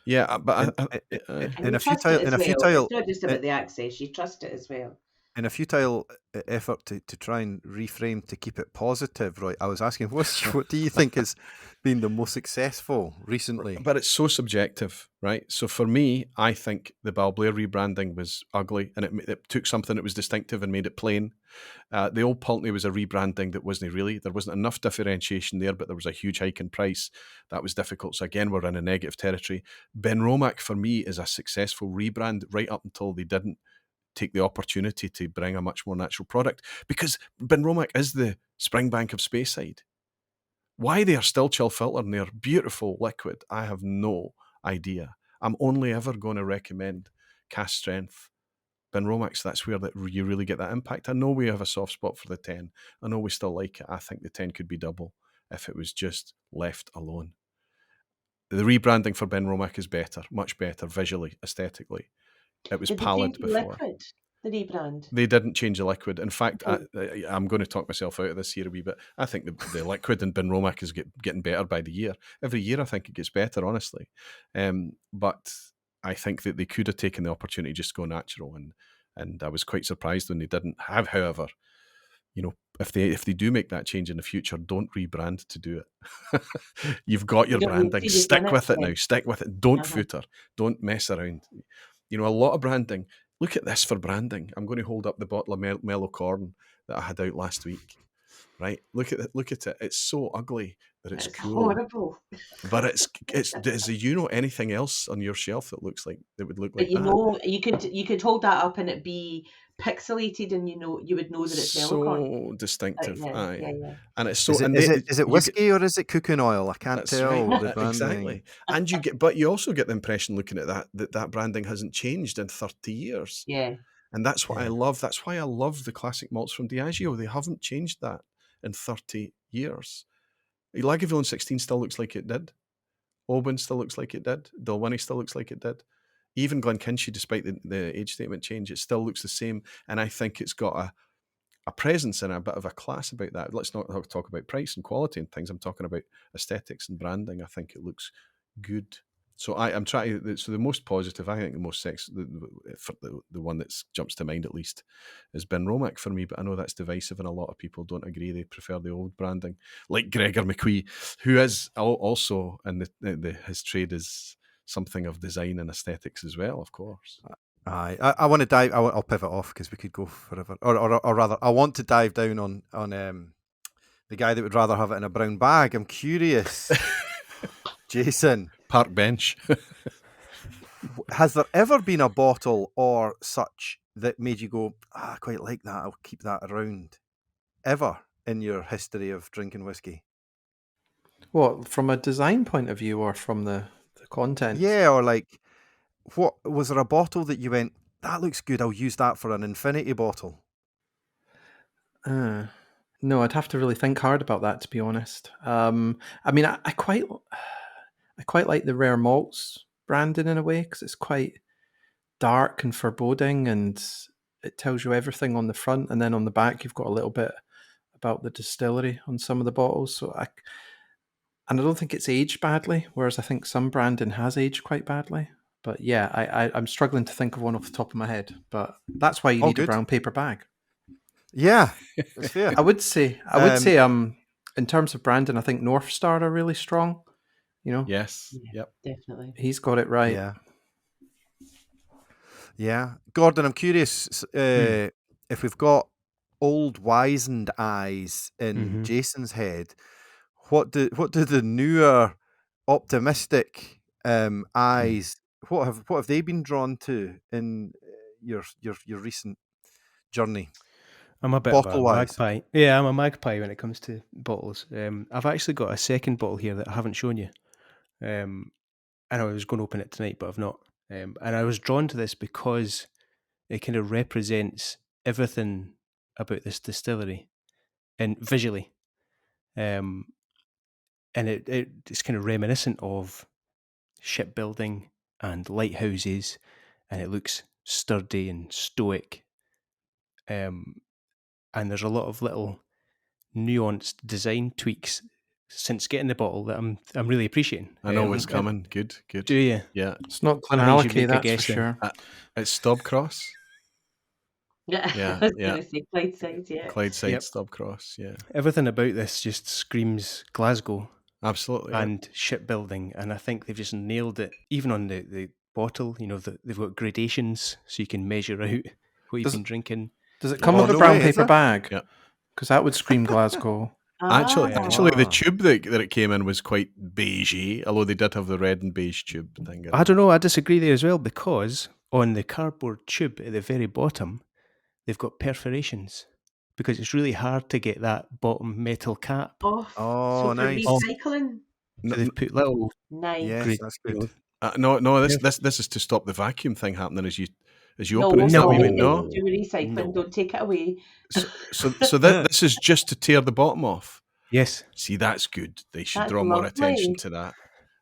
Yeah, but in a futile, it's not just about the access. You trust it as well. In a futile effort to try and reframe to keep it positive, Roy, I was asking, what do you think has been the most successful recently? But it's so subjective, right? So for me, I think the Balblair rebranding was ugly, and it took something that was distinctive and made it plain. The Old Pulteney was a rebranding that wasn't really, there wasn't enough differentiation there, but there was a huge hike in price. That was difficult. So again, we're in a negative territory. Benromac, for me, is a successful rebrand right up until they didn't take the opportunity to bring a much more natural product, because Benromac is the Springbank of Speyside. Why they are still chill filtered and they're beautiful liquid, I have no idea. I'm only ever going to recommend cast strength Benromacs. That's where you really get that impact. I know we have a soft spot for the 10. I know we still like it. I think the 10 could be double if it was just left alone. The rebranding for Benromac is better, much better visually, aesthetically. It was pallid before. Liquid, the rebrand. They didn't change the liquid. In fact, I'm going to talk myself out of this here a wee bit. I think the liquid in Benromac is getting better by the year. Every year I think it gets better, honestly. But I think that they could have taken the opportunity just to go natural, and I was quite surprised when they didn't have. However, if they do make that change in the future, don't rebrand to do it. You've got your branding. Stick with it now. Stick with it. Don't footer. Don't mess around. A lot of branding. Look at this for branding. I'm going to hold up the bottle of Mellow Corn that I had out last week. Right? Look at it. It's so ugly that it's cool. Horrible. But it's anything else on your shelf that would look like that? You could hold that up and it be pixelated, and you would know that it's Mellow Corn. So distinctive. Yeah. And it's so. Is it whiskey or is it cooking oil? I can't tell. Right. Exactly. And you also get the impression looking at that branding hasn't changed in 30 years. Yeah. And that's what I love. That's why I love the classic malts from Diageo. They haven't changed that in 30 years. Lagavulin 16 still looks like it did. Oban still looks like it did. Dalwhinnie still looks like it did. Even Glenkinchie, despite the age statement change, it still looks the same. And I think it's got a presence and a bit of a class about that. Let's not talk about price and quality and things. I'm talking about aesthetics and branding. I think it looks good. So I'm trying. So the most positive, I think, the most the one that jumps to mind at least, is Benromac for me. But I know that's divisive, and a lot of people don't agree. They prefer the old branding, like Gregor McQuee, who is also in his trade is something of design and aesthetics as well, of course. I want to dive. I'll pivot off because we could go forever, or rather, I want to dive down on the guy that would rather have it in a brown bag. I'm curious, Jason. Park bench. Has there ever been a bottle or such that made you go, I quite like that, I'll keep that around? Ever in your history of drinking whiskey? What, from a design point of view or from the content? Yeah, or like, what was there a bottle that you went, that looks good, I'll use that for an infinity bottle? No, I'd have to really think hard about that, to be honest. I mean, I quite like the Rare Malts branding in a way, because it's quite dark and foreboding, and it tells you everything on the front, and then on the back you've got a little bit about the distillery on some of the bottles. So I don't think it's aged badly, whereas I think some branding has aged quite badly. But yeah, I'm struggling to think of one off the top of my head. But that's why you need a brown paper bag. Yeah, that's fair. I would say, in terms of branding, I think North Star are really strong. Yes. Yeah, yep, definitely. He's got it right. Yeah. Gordon, I'm curious if we've got old wizened eyes in Jason's head. What do the newer optimistic eyes what have they been drawn to in your recent journey? I'm a bit of a Bottle-wise. magpie. Yeah, I'm a magpie when it comes to bottles. I've actually got a second bottle here that I haven't shown you. And I was going to open it tonight, but I've not. And I was drawn to this because it kind of represents everything about this distillery and visually. And it's kind of reminiscent of shipbuilding and lighthouses, and it looks sturdy and stoic. And there's a lot of little nuanced design tweaks since getting the bottle that I'm really appreciating. I know what's coming. Good. Do you? Yeah. It's not I think you should Glenallachie, make a that's for guess then. sure. It's Stobcross. Yeah, Yeah, I was yeah. going to say Clydeside, yeah. Clydeside Yep. Stobcross, yeah. Everything about this just screams Glasgow Absolutely. yeah. and shipbuilding, and I think they've just nailed it. Even on the bottle, they've got gradations so you can measure out what you've been drinking. Does it come Oh, with a no brown way, is paper it? bag? Yeah. Because that would scream Glasgow. Actually, Ah. the tube that it came in was quite beigey, although they did have the red and beige tube thing. I don't know, I disagree there as well, because on the cardboard tube at the very bottom, they've got perforations, because it's really hard to get that bottom metal cap. Off. Oh, So for nice. recycling, So they've put little nice. Yes, that's good. No, this is to stop the vacuum thing happening as you No, open it. Is that what you mean? No. do recycling. No. Don't take it away. So this is just to tear the bottom off. Yes. See, that's good. They should That's draw more lovely. attention to that.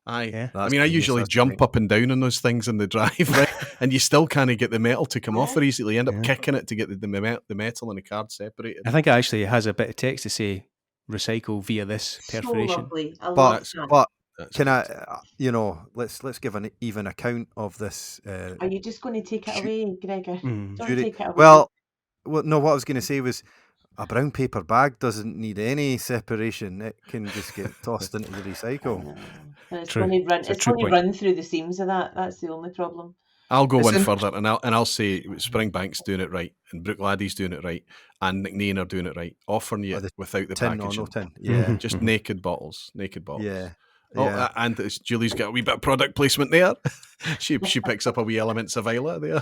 Aye. Yeah. I mean, I usually jump up and down on those things in the drive, right? And you still can't get the metal to come off very easily. You end up kicking it to get the metal and the card separated. I think it actually has a bit of text to say recycle via this perforation. So lovely. I love that. But That's can good. let's give an even account of this. Are you just going to take it away, Gregor? Don't Judy? take it away. Well, no. What I was going to say was, a brown paper bag doesn't need any separation. It can just get tossed into the recycle. And it's True. going to run. It's a It's true going to point. run through the seams of that. That's the only problem. I'll go It's one in- further, and I'll say Springbank's doing it right, and Brookladdy's doing it right, and McNean are doing it right, offering you Oh, the without the Tin or packaging. no tin? Yeah, Just naked bottles. yeah. Oh, Yeah. and Julie's got a wee bit of product placement there. she picks up a wee Elements of Isla there.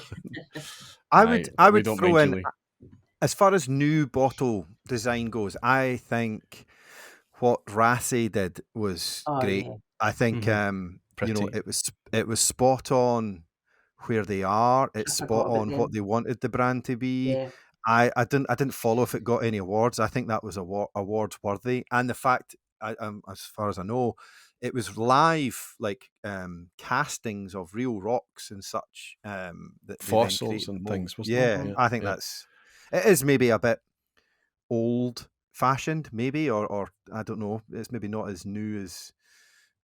I we would don't throw mind, in, Julie. as far as new bottle design goes, I think what Rassi did was Oh, great. yeah. I think Pretty. it was spot on where they are. It's I spot forgot about on what them. they wanted the brand to be. Yeah. I didn't follow if it got any awards. I think that was awards worthy, and the fact, as far as I know, it was live, like castings of real rocks and such. That they then Fossils created and the mold. things, wasn't Yeah, it? Yeah, I think yeah. it is maybe a bit old fashioned, maybe, or I don't know. It's maybe not as new as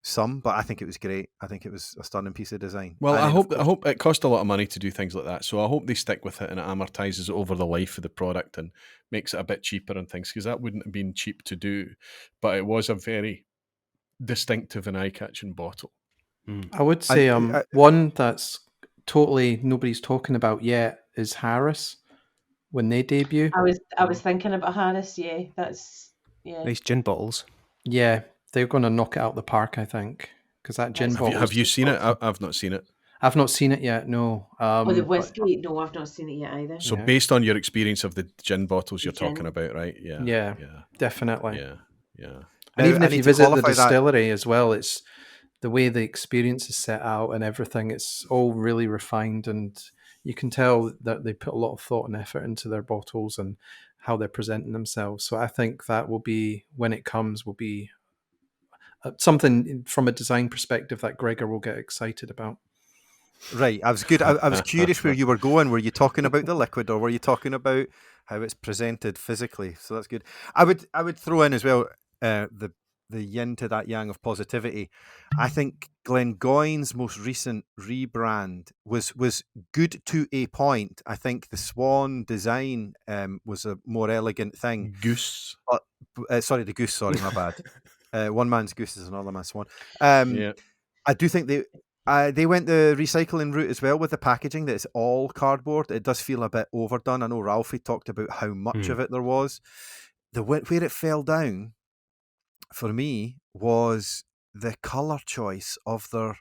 some, but I think it was great. I think it was a stunning piece of design. Well, And I then, of hope course, it cost a lot of money to do things like that. So I hope they stick with it and it amortizes over the life of the product and makes it a bit cheaper and things, because that wouldn't have been cheap to do, but it was a very distinctive and eye-catching bottle. I would say one that's totally nobody's talking about yet is Harris when they debut. I was thinking about Harris. Yeah, that's Nice gin bottles. Yeah, they're going to knock it out the park, I think, because that gin bottle. Have you seen it? I've not seen it. I've not seen it yet. No. the whiskey. No, I've not seen it yet either. So Yeah. based on your experience of the gin bottles you're Gin. talking about, right? Yeah. Yeah, Yeah. definitely. Yeah. And even I if need you to visit the qualify that. distillery as well, it's the way the experience is set out and everything. It's all really refined, and you can tell that they put a lot of thought and effort into their bottles and how they're presenting themselves. So I think that will be, when it comes, will be something from a design perspective that Gregor will get excited about. Right, I was good. I was curious where you were going. Were you talking about the liquid, or were you talking about how it's presented physically? So that's good. I would throw in as well the yin to that yang of positivity. I think Glengoyne's most recent rebrand was good to a point. I think the swan design was a more elegant thing. Goose. Sorry, the goose. Sorry, my bad. One man's goose is another man's swan. Yeah. I do think they went the recycling route as well with the packaging, that it's all cardboard. It does feel a bit overdone. I know Ralphie talked about how much of it there was. Where it fell down for me was the colour choice of their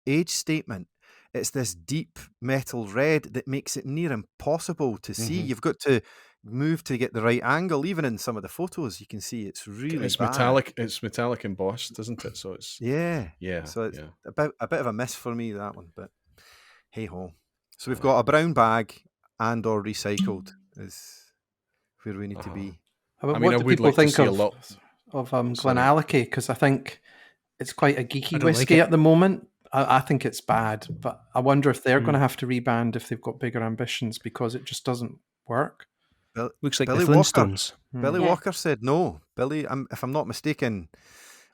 age statement. it's this deep metal red that makes it near impossible to see. You've got to move to get the right angle. Even in some of the photos, you can see it's really metallic. It's metallic embossed, isn't it? So it's yeah. So it's a bit of a miss for me, that one. But hey ho. So we've got a brown bag and or recycled is where we need to be. What do people think of Glenallachie? Because I think it's quite a geeky whiskey at the moment. I think it's bad, but I wonder if they're going to have to rebrand if they've got bigger ambitions, because it just doesn't work. Looks like Billy the Flintstones. Billy Walker said no. Billy, if I'm not mistaken,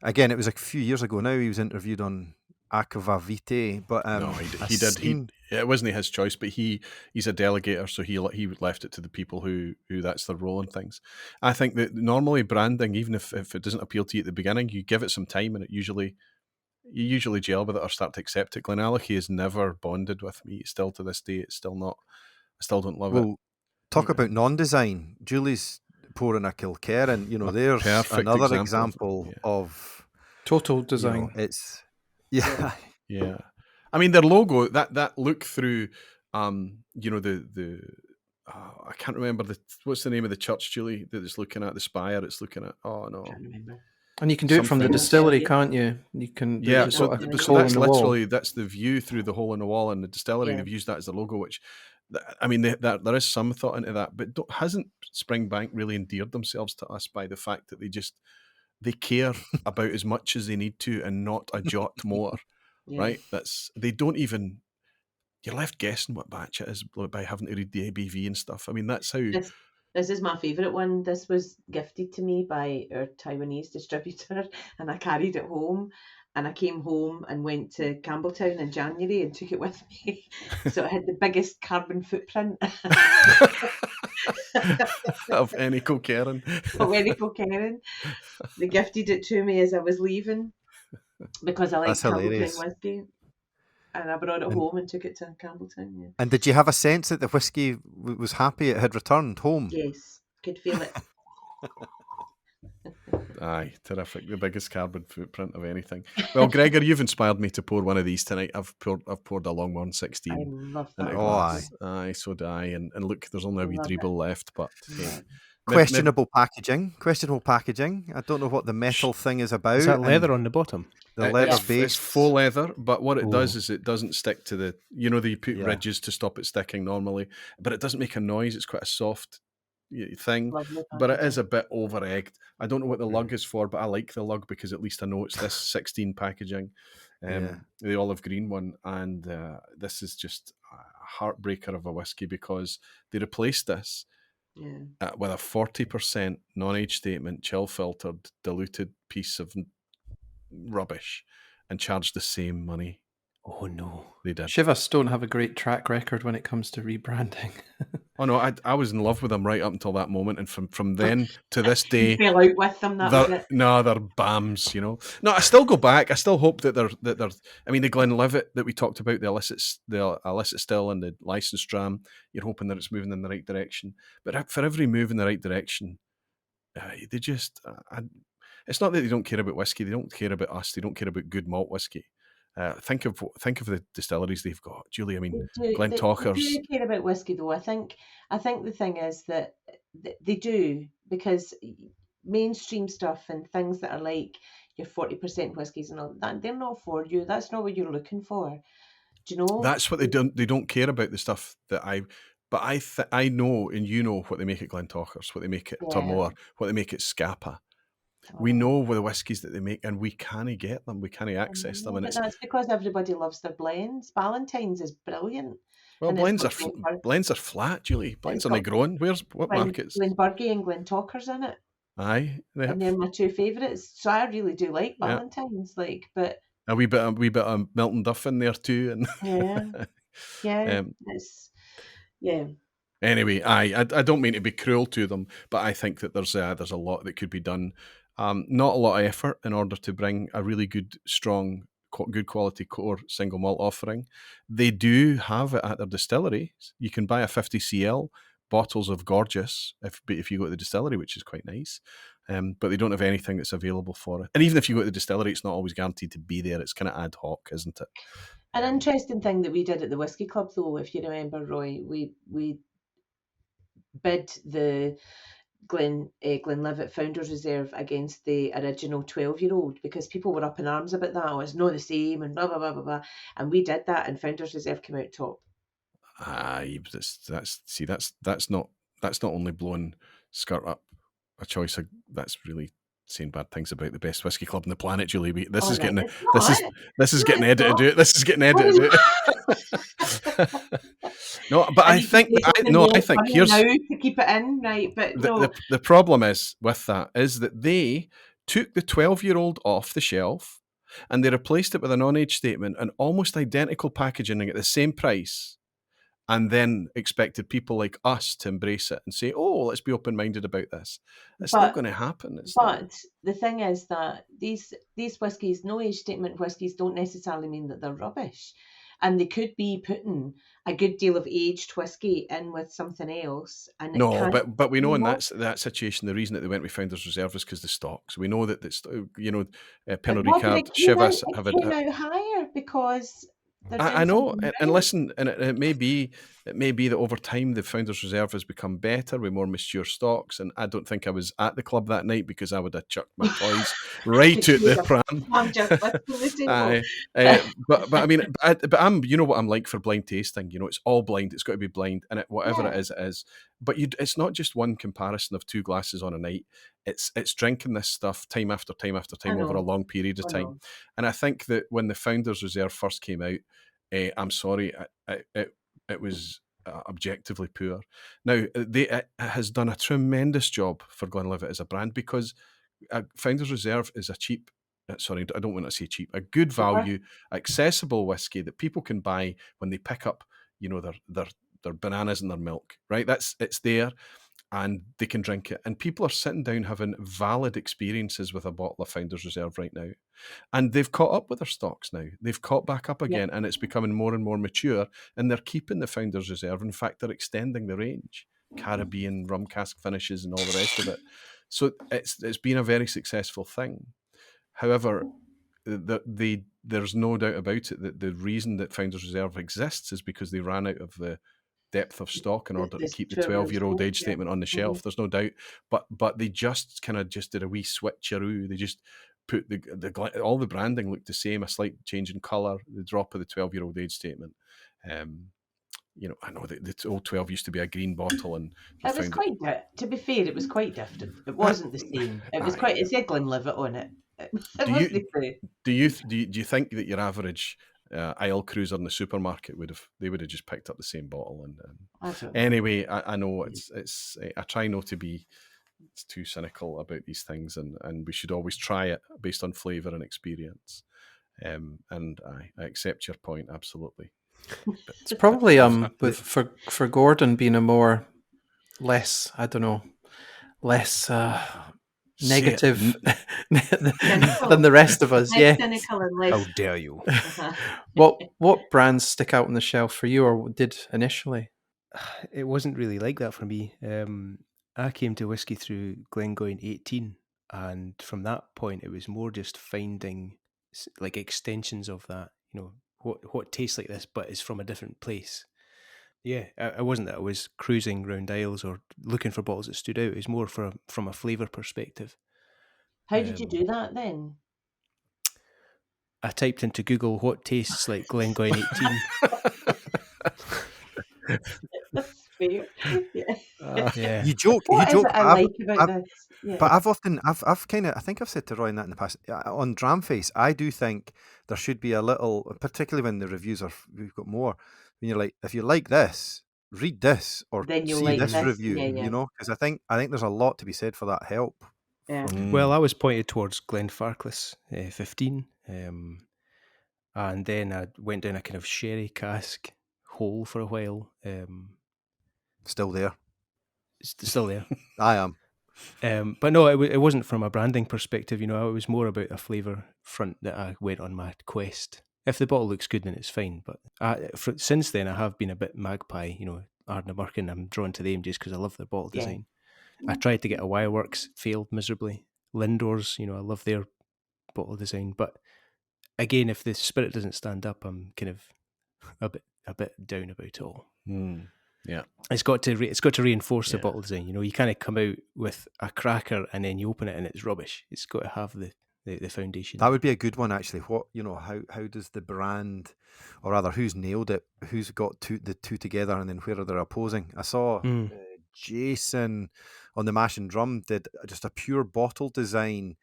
again, it was a few years ago now, he was interviewed on Aqua Vitae, but no, he did. It wasn't his choice, but he's a delegator, so he left it to the people who that's their role and things. I think that normally branding, even if it doesn't appeal to you at the beginning, you give it some time, and you usually gel with it or start to accept it. Glenallachie has never bonded with me. Still to this day, it's still not. I still don't love it. Talk about non-design. Julie's pouring a Kilkerran. There's another example of total design. It's yeah. I mean, their logo, that look through, I can't remember what's the name of the church, Julie, that it's looking at, the spire it's looking at. Oh no. Can't remember. And you can do it from the distillery, can't you? You can. So that's literally that's the view through the hole in the wall, and the distillery they've used that as the logo. Which, I mean, there is some thought into that, but hasn't Springbank really endeared themselves to us by the fact that they care about as much as they need to, and not a jot more, right? They don't even. You're left guessing what batch it is by having to read the ABV and stuff. I mean, that's how. This is my favourite one. This was gifted to me by our Taiwanese distributor, and I carried it home. And I came home and went to Campbelltown in January and took it with me. So it had the biggest carbon footprint of any Kilkerran. They gifted it to me as I was leaving because I like Campbelltown whiskey. And I brought it home and took it to Campbelltown. Yeah. And did you have a sense that the whiskey was happy it had returned home? Yes, could feel it. Aye, terrific. The biggest carbon footprint of anything. Well, Gregor, you've inspired me to pour one of these tonight. I've poured a Longmorn 16. I love that. Aye, so do I. And look, there's only a wee dribble left, but hey. Questionable packaging. I don't know what the metal thing is about. Is that leather on the bottom? The leather base. It's faux leather, but what it does is it doesn't stick to the. They put ridges to stop it sticking normally, but it doesn't make a noise. It's quite a soft thing, but it is a bit over egged. I don't know what the lug is for, but I like the lug because at least I know it's this 16 packaging, the olive green one, and this is just a heartbreaker of a whiskey because they replaced this with a 40% non-age statement, chill filtered, diluted piece of rubbish, and charged the same money. Oh no, they did. Chivas don't have a great track record when it comes to rebranding. Oh no, I was in love with them right up until that moment, and from then to this day, you fell out with them. They're bams, No, I still go back. I still hope that they're. I mean, the Glenlivet that we talked about, the illicit still, and the licensed dram. You're hoping that it's moving in the right direction, but for every move in the right direction, they just. It's not that they don't care about whiskey. They don't care about us. They don't care about good malt whiskey. Think of the distilleries they've got, Julie. I mean, Glentockers. They do care about whiskey, though. I think the thing is that they do, because mainstream stuff and things that are like your 40% whiskies and all that, they're not for you. That's not what you're looking for. Do you know? That's what they don't. They don't care about the stuff that I. But I know, and you know what they make at Glentockers, what they make at Turmore, what they make at Scapa. We know the whiskies that they make, and we can't get them. We can't access them, and that's because everybody loves their blends. Valentine's is brilliant. Well, blends are flat, Julie. Blends are not growing. What markets? Glenburgie and Glentockers in it. Aye, and they're my two favourites. So I really do like Valentine's, but a wee bit of Milton Duff in there too, and Anyway, I don't mean to be cruel to them, but I think that there's a lot that could be done. Not a lot of effort in order to bring a really good, strong, good quality core single malt offering. They do have it at their distilleries. You can buy a 50 cl bottles of Gorgeous if you go to the distillery, which is quite nice. But they don't have anything that's available for it. And even if you go to the distillery, it's not always guaranteed to be there. It's kind of ad hoc, isn't it? An interesting thing that we did at the Whisky Club, though, if you remember, Roy, we bid the Glenlivet Founders Reserve against the original 12-year-old because people were up in arms about that. Oh, it's not the same and blah, blah, blah, blah, blah. And we did that and Founders Reserve came out top. That's not only blowing skirt up a choice. That's really saying bad things about the best whiskey club on the planet, Julie. This is getting edited. This is getting edited. No, but I think here's now to keep it in, right? But the problem is with that is that they took the 12-year-old off the shelf and they replaced it with a non-age statement and almost identical packaging at the same price, and then expected people like us to embrace it and say, "Oh, let's be open-minded about this." It's not going to happen. The thing is that these whiskies, no-age statement whiskies, don't necessarily mean that they're rubbish. And they could be putting a good deal of aged whiskey in with something else. And but we know in that situation, the reason that they went with Founders Reserve is because the stocks. We know that it's Pernod Ricard, Chivas came out higher because. I know, and listen, and it may be that over time the Founders Reserve has become better with more mature stocks. And I don't think I was at the club that night because I would have chucked my toys right out the pram. But I mean, but I'm, you know what I'm like for blind tasting. It's all blind. It's got to be blind, and whatever it is. But it's not just one comparison of two glasses on a night. It's drinking this stuff time after time after time over a long period of time. And I think that when the Founders Reserve first came out, I'm sorry, it was objectively poor. Now, it has done a tremendous job for Glenlivet as a brand because Founders Reserve is a cheap, sorry, I don't want to say cheap, a good value, accessible whiskey that people can buy when they pick up, their bananas and their milk, right? It's there and they can drink it. And people are sitting down having valid experiences with a bottle of Founders Reserve right now. And they've caught up with their stocks now. They've caught back up again and it's becoming more and more mature and they're keeping the Founders Reserve. In fact, they're extending the range. Caribbean, rum cask finishes and all the rest of it. So it's been a very successful thing. However, there's no doubt about it that the reason that Founders Reserve exists is because they ran out of the depth of stock in order to keep the 12-year-old age statement on the shelf. There's no doubt, but they just did a wee switcheroo. They just put all the branding looked the same, a slight change in color, the drop of the 12-year-old age statement. I know that the old 12 used to be a green bottle, and it was to be fair, it was quite different. It wasn't the same. It was quite. It said Glenlivet on it. Do you think that your average aisle cruiser in the supermarket would have just picked up the same bottle? And anyway, I know it's I try not to be too cynical about these things, and we should always try it based on flavour and experience. And I accept your point absolutely. It's probably for Gordon being a less negative than the rest of us. Yeah. How dare you? What brands stick out on the shelf for you, or did initially? It wasn't really like that for me. I came to whiskey through Glengoyne 18, and from that point it was more just finding like extensions of that. What tastes like this, but is from a different place. Yeah, it wasn't that I was cruising round aisles or looking for bottles that stood out. It was more from a flavour perspective. How did you do that then? I typed into Google what tastes like Glengoyne 18. That's fair. Yeah. You joke. What you joke. I like about this? Yeah. But I think I've said to Roy in that in the past. On Dramface, I do think there should be a little, particularly when the reviews we've got more. When you're like, if you like this, read this or see this review. Because I think there's a lot to be said for that help. Yeah. Well, I was pointed towards Glenfarclas 15, and then I went down a kind of sherry cask hole for a while. Still there. Still there. I am. But no, it wasn't from a branding perspective. It was more about a flavour front that I went on my quest. If the bottle looks good, then it's fine. But since then, I have been a bit magpie. Ardnamurchan, I'm drawn to them just because I love their bottle design. I tried to get a Wireworks, failed miserably. Lindor's, I love their bottle design. But again, if the spirit doesn't stand up, I'm kind of a bit down about it all. Yeah, it's got to reinforce the bottle design. You kind of come out with a cracker and then you open it and it's rubbish. It's got to have the foundation. That would be a good one, actually. What how does the brand, or rather, who's nailed it? Who's got the two together, and then where are they opposing? I saw Jason on the Mash and Drum did just a pure bottle design,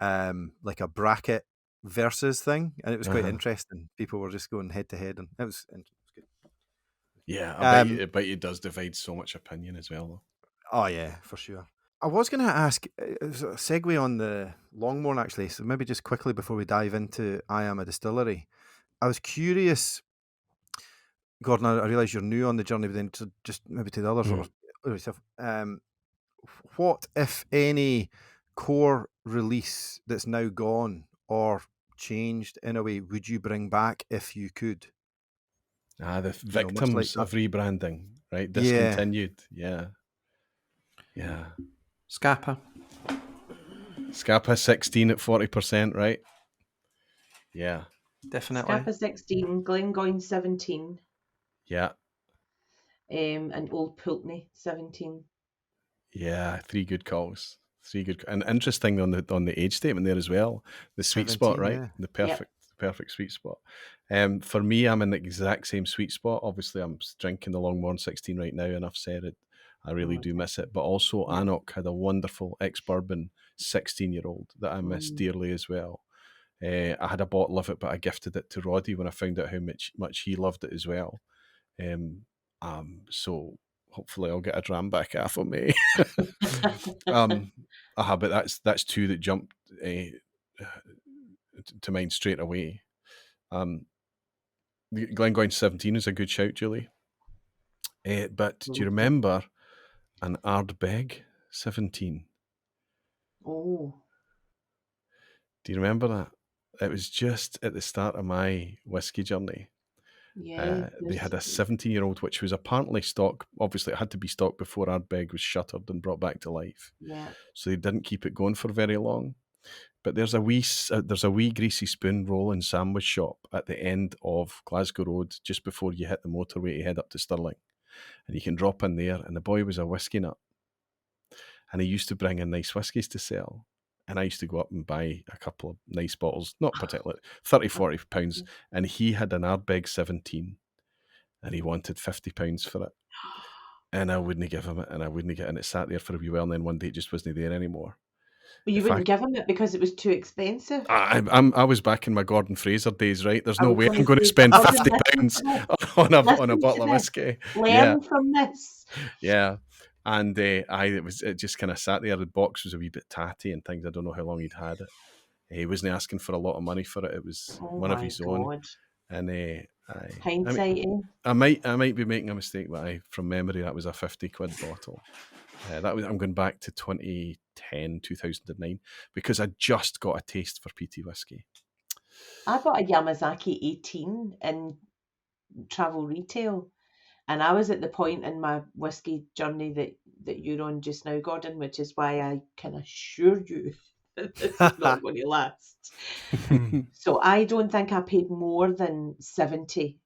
like a bracket versus thing, and it was quite interesting. People were just going head to head, and it was good. Yeah, I bet it does divide so much opinion as well, though. Oh yeah, for sure. I was going to ask a segue on the Longmorn, actually. So maybe just quickly before we dive into I Am a Distillery, I was curious, Gordon. I realise you're new on the journey, but then just maybe to the others, what, if any, core release that's now gone or changed in a way would you bring back if you could? The victims of rebranding, right? Discontinued. Yeah. Scapa 16 at 40%, right? Yeah, definitely. Scapa 16, Glengoyne 17. Yeah. And Old Pulteney 17. Yeah, 3 good calls. 3 good, and interesting on the age statement there as well. The sweet spot, right? Yeah. The perfect sweet spot. For me, I'm in the exact same sweet spot. Obviously, I'm drinking the Longmorn 16 right now, and I've said it. I really do miss it. But also, Anok had a wonderful ex-bourbon 16-year-old that I miss dearly as well. I had a bottle of it, but I gifted it to Roddy when I found out how much he loved it as well. So hopefully I'll get a dram back off of me. But that's 2 that jumped to mind straight away. Glengoyne 17 is a good shout, Julie. But do you remember an Ardbeg 17? Oh. Do you remember that? It was just at the start of my whiskey journey. Yeah. They had a 17-year-old, which was apparently stock. Obviously, it had to be stock before Ardbeg was shuttered and brought back to life. Yeah. So they didn't keep it going for very long. But there's a wee greasy spoon rolling sandwich shop at the end of Glasgow Road, just before you hit the motorway to head up to Stirling. And you can drop in there, and the boy was a whiskey nut. And he used to bring in nice whiskies to sell. And I used to go up and buy a couple of nice bottles, not particularly, 30, 40 pounds. And he had an Ardbeg 17, and he wanted £50 for it. And I wouldn't give him it, and it sat there for a wee while, and then one day it just wasn't there anymore. But you wouldn't give him it because it was too expensive? I was back in my Gordon Fraser days, right? There's no way I'm going to spend £50 on a bottle of whiskey. Learn from this. Yeah. And it just kind of sat there. The box was a wee bit tatty and things. I don't know how long he'd had it. He wasn't asking for a lot of money for it. It was one of his own. And hindsight. I might be making a mistake, but from memory that was a £50 bottle. I'm going back to 2010, 2009, because I just got a taste for peaty whiskey. I bought a Yamazaki 18 in travel retail, and I was at the point in my whiskey journey that you're on just now, Gordon, which is why I can assure you that this is not going to last. So I don't think I paid more than 70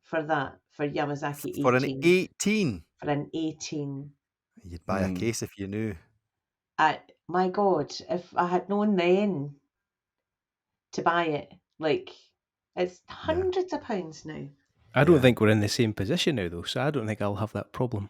for that, for Yamazaki 18. For an 18? For an 18. You'd buy a case if you knew. My God, if I had known then to buy it, it's hundreds of pounds now. I don't think we're in the same position now, though, so I don't think I'll have that problem.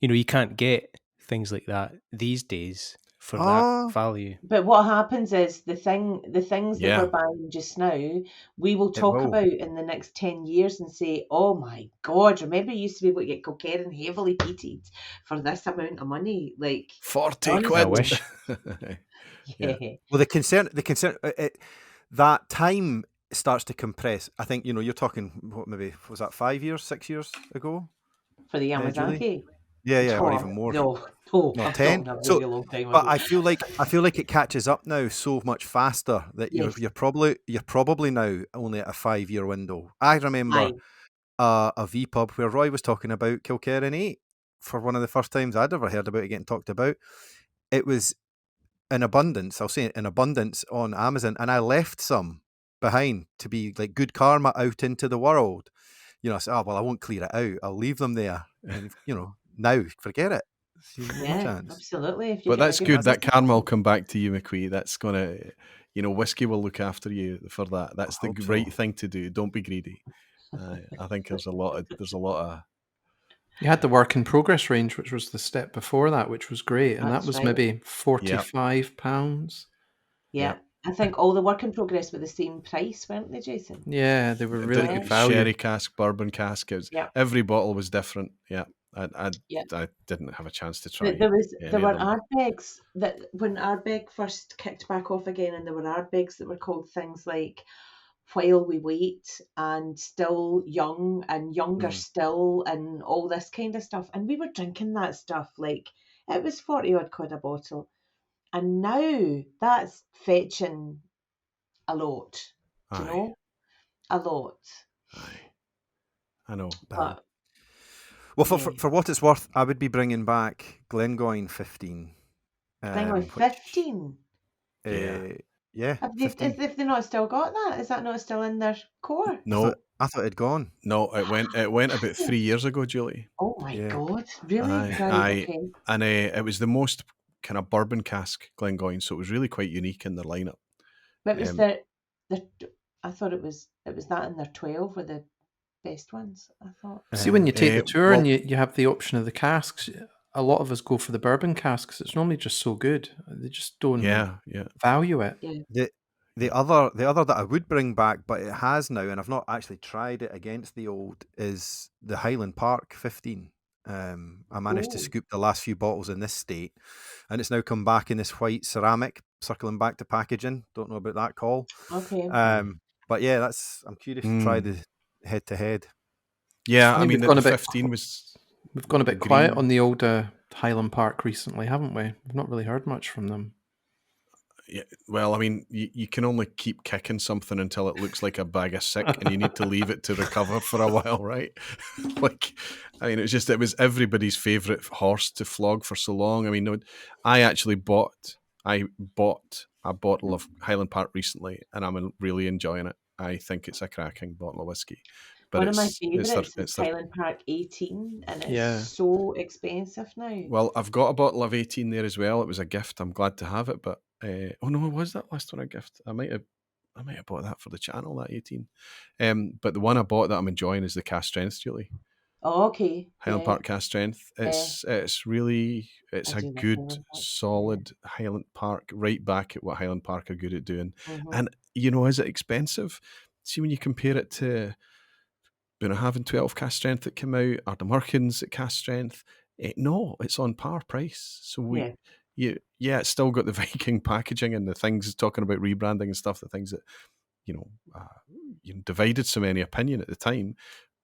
You can't get things like that these days for that value. But what happens is the things that we're buying just now, we will talk about in the next 10 years and say, oh my God, remember you used to be able to get Kilkerran heavily peated for this amount of money? 40 quid. I wish. Yeah. Well, the concern, that time starts to compress. I think, you're talking, maybe, was that 5 years, 6 years ago? For the Yamazaki? Yeah, or even more. No, 10. But I feel like it catches up now so much faster that you're probably now only at a 5-year window. I remember a VPub where Roy was talking about Kilkerran 8 for one of the first times I'd ever heard about it getting talked about. It was in abundance. I'll say it in abundance on Amazon, and I left some behind to be like good karma out into the world. You know, I say, oh well, I won't clear it out. I'll leave them there, and now forget it. No chance. Absolutely. If you But get a that's good. That person- karma will come back to you, McQuee. That's gonna, whiskey will look after you for that. That's the right thing to do. Don't be greedy. I think there's a lot of. You had the work in progress range, which was the step before that, which was great, and that was maybe £45. Yeah. I think all the work in progress were the same price, weren't they, Jason? Yeah, they were really good value. Sherry cask, bourbon cask. Every bottle was different. Yeah. I didn't have a chance to try. There were Ardbegs that when Ardbeg first kicked back off again, and there were Ardbegs that were called things like While We Wait and Still Young and Younger Still and all this kind of stuff. And we were drinking that stuff like it was 40 odd quid a bottle. And now that's fetching a lot. Do you know? A lot. Aye. I know. But, well, for what it's worth, I would be bringing back Glengoyne 15. Glengoyne 15? Yeah. If they not still got that? Is that not still in their core? No. I thought it'd gone. No, it went about 3 years ago, Julie. Oh my God. Really? Aye. Okay. And it was the most kind of bourbon cask Glengoyne, so it was really quite unique in their lineup. But was I thought it was that in their 12 were the best ones, I thought. See, when you take the tour and you have the option of the casks, a lot of us go for the bourbon casks. It's normally just so good. They just don't value it. Yeah. The other that I would bring back, but it has now, and I've not actually tried it against the old, is the Highland Park 15. I managed to scoop the last few bottles in this state, and it's now come back in this white ceramic, circling back to packaging. Don't know about that call. Okay. But yeah, I'm curious to try the head-to-head. Yeah, I mean, the 15 was... We've gone a bit quiet on the old Highland Park recently, haven't we? We've not really heard much from them. Yeah, well, I mean, you can only keep kicking something until it looks like a bag of sick, and you need to leave it to recover for a while, right? It was everybody's favourite horse to flog for so long. I mean, I actually bought a bottle of Highland Park recently, and I'm really enjoying it. I think it's a cracking bottle of whiskey. But one of my favourites is Highland Park 18, and it's so expensive now. Well, I've got a bottle of 18 there as well. It was a gift. I'm glad to have it, but was that last one a gift? I might have bought that for the channel, that 18. But the one I bought that I'm enjoying is the Cask Strength, Julie. Oh, okay. Highland Park Cask Strength. It's a good, solid Highland Park, right back at what Highland Park are good at doing. Mm-hmm. And, is it expensive? See, when you compare it to having 12 Cask Strength that came out, or the Merkins at Cask Strength, no, it's on par price. So it's still got the Viking packaging and the things talking about rebranding and stuff, the things that, divided so many opinion at the time.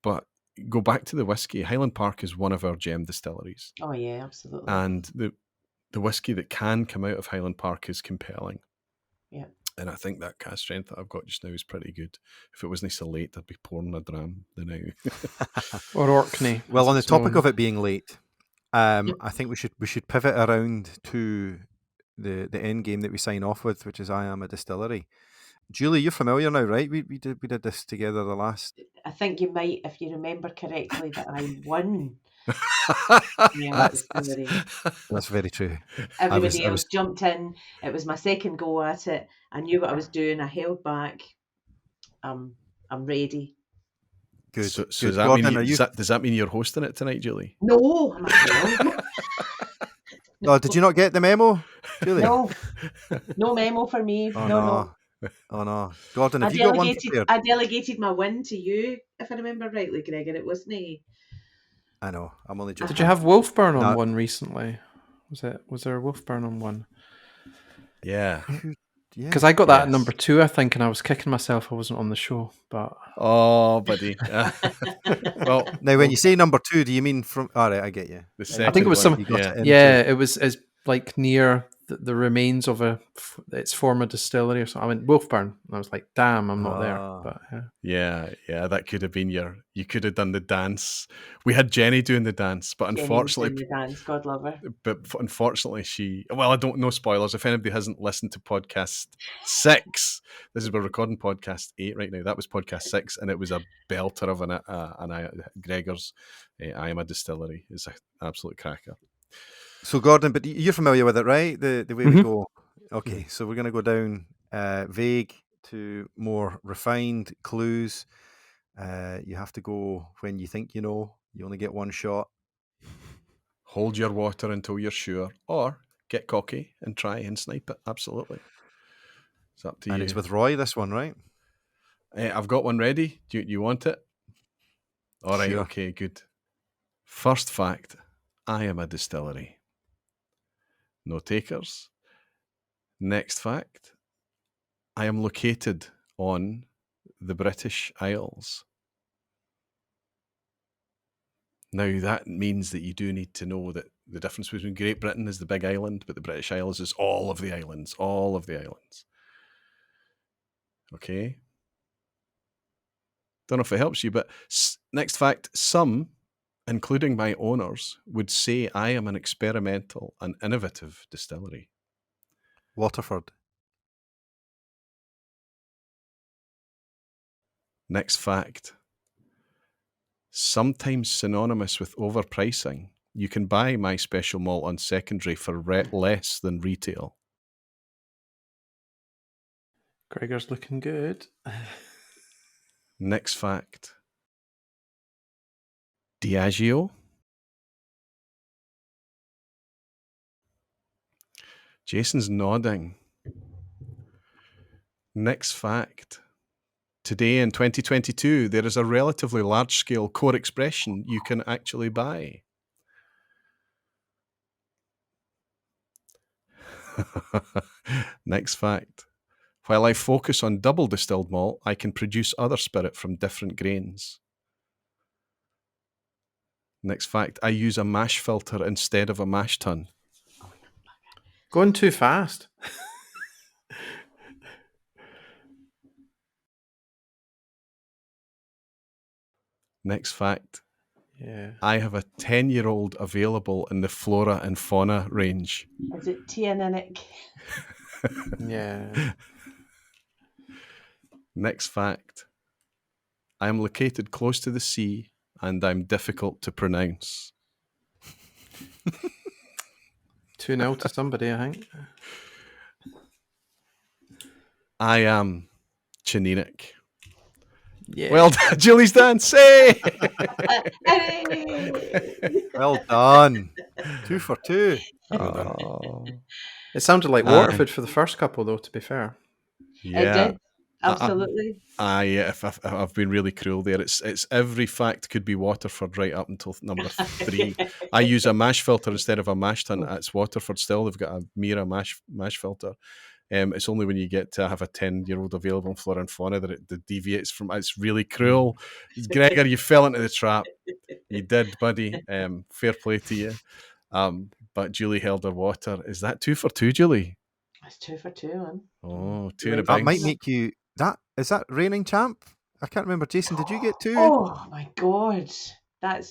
But go back to the whiskey. Highland Park is one of our gem distilleries. Oh yeah, absolutely. And the whiskey that can come out of Highland Park is compelling. Yeah. And I think that Cask Strength that I've got just now is pretty good. If it wasn't so late, I'd be pouring a dram the now. Or Orkney. Well, on the topic of it being late, I think we should pivot around to the end game that we sign off with, which is I Am a Distillery. Julie, you're familiar now, right? We did this together the last. I think you might, if you remember correctly, that I won. That's very true. Everybody else jumped in. It was my second go at it. I knew what I was doing. I held back. I'm ready. Good. So does that mean you're hosting it tonight, Julie? No, I'm not. No, did you not get the memo, Julie? No memo for me. No. Oh no, Gordon, have you got one prepared? I delegated my win to you, if I remember rightly, Gregor. It wasn't me. I know. I'm only joking. Did you have Wolfburn on one recently? Was there a Wolfburn on one? Yeah. Because I got that at number 2, I think, and I was kicking myself I wasn't on the show. But buddy. Well, now when you say number 2, do you mean from? All right, I get you. The second I think it was one. it was as like near the remains of its former distillery or something. I went Wolfburn, and I was like, damn, I'm not there. But yeah, that could have been you could have done the dance. We had Jenny doing the dance, but unfortunately, God love her. But unfortunately, I don't know spoilers. If anybody hasn't listened to podcast 6, this is we're recording podcast 8 right now. That was podcast 6, and it was a belter of Gregor's I Am a Distillery. It's an absolute cracker. So Gordon, but you're familiar with it, right? The way we go. Okay, so we're going to go down vague to more refined clues. You have to go when you think you know. You only get one shot. Hold your water until you're sure, or get cocky and try and snipe it. Absolutely. It's up to you. And it's with Roy, this one, right? I've got one ready. Do you want it? All right, Sure. Okay, good. First fact, I am a distillery. No takers. Next fact, I am located on the British Isles. Now, that means that you do need to know that the difference between Great Britain is the big island, but the British Isles is all of the islands. Okay? Don't know if it helps you, but next fact, some, including my owners, would say I am an experimental and innovative distillery. Waterford. Next fact, sometimes synonymous with overpricing, you can buy my special malt on secondary for less than retail. Gregor's looking good. Next fact, Diageo. Jason's nodding. Next fact, today in 2022, there is a relatively large-scale core expression you can actually buy. Next fact, while I focus on double distilled malt, I can produce other spirit from different grains. Next fact, I use a mash filter instead of a mash tun. Going too fast. Next fact, Yeah. I have a 10-year-old available in the Flora and Fauna range. Is it Tianinic? Yeah. Next fact, I am located close to the sea and I'm difficult to pronounce. 2-0 to somebody, I think. I am Chininic. Yeah. Well done, Julie's dance. Hey! Well done. 2 for 2. Oh. It sounded like Waterford for the first couple, though, to be fair. Yeah. It did. Absolutely. I've been really cruel there. It's every fact could be Waterford right up until number 3. I use a mash filter instead of a mash tun. It's Waterford still. They've got a Mira mash filter. It's only when you get to have a 10-year-old available in Flora and Fauna that it deviates from. It's really cruel. Gregor, you fell into the trap. You did, buddy. Fair play to you. But Julie held her water. Is that 2 for 2, Julie? It's 2 for 2, man. Oh, 2 in a That big. might make you... Is that reigning champ? I can't remember. Jason, did you get 2? Oh my God.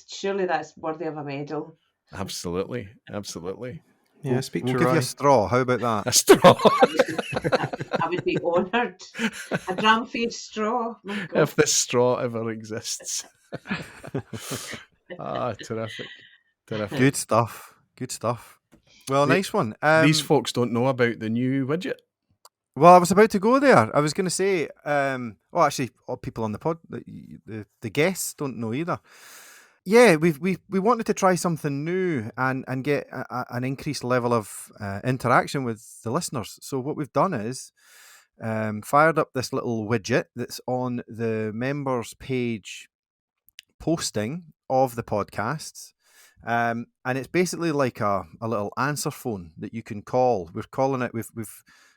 Surely that's worthy of a medal. Absolutely. Yeah, speak We'll to give Roy. you a straw. How about that? A straw. I would be honoured. A Dramface straw. My God. If this straw ever exists. Terrific. Good stuff. Well, nice one. These folks don't know about the new widget. Well, I was about to go there. I was going to say, actually, all people on the pod, the guests don't know either. Yeah, we wanted to try something new and get an increased level of interaction with the listeners. So what we've done is fired up this little widget that's on the members page posting of the podcasts. And it's basically like a little answer phone that you can call. We're calling it,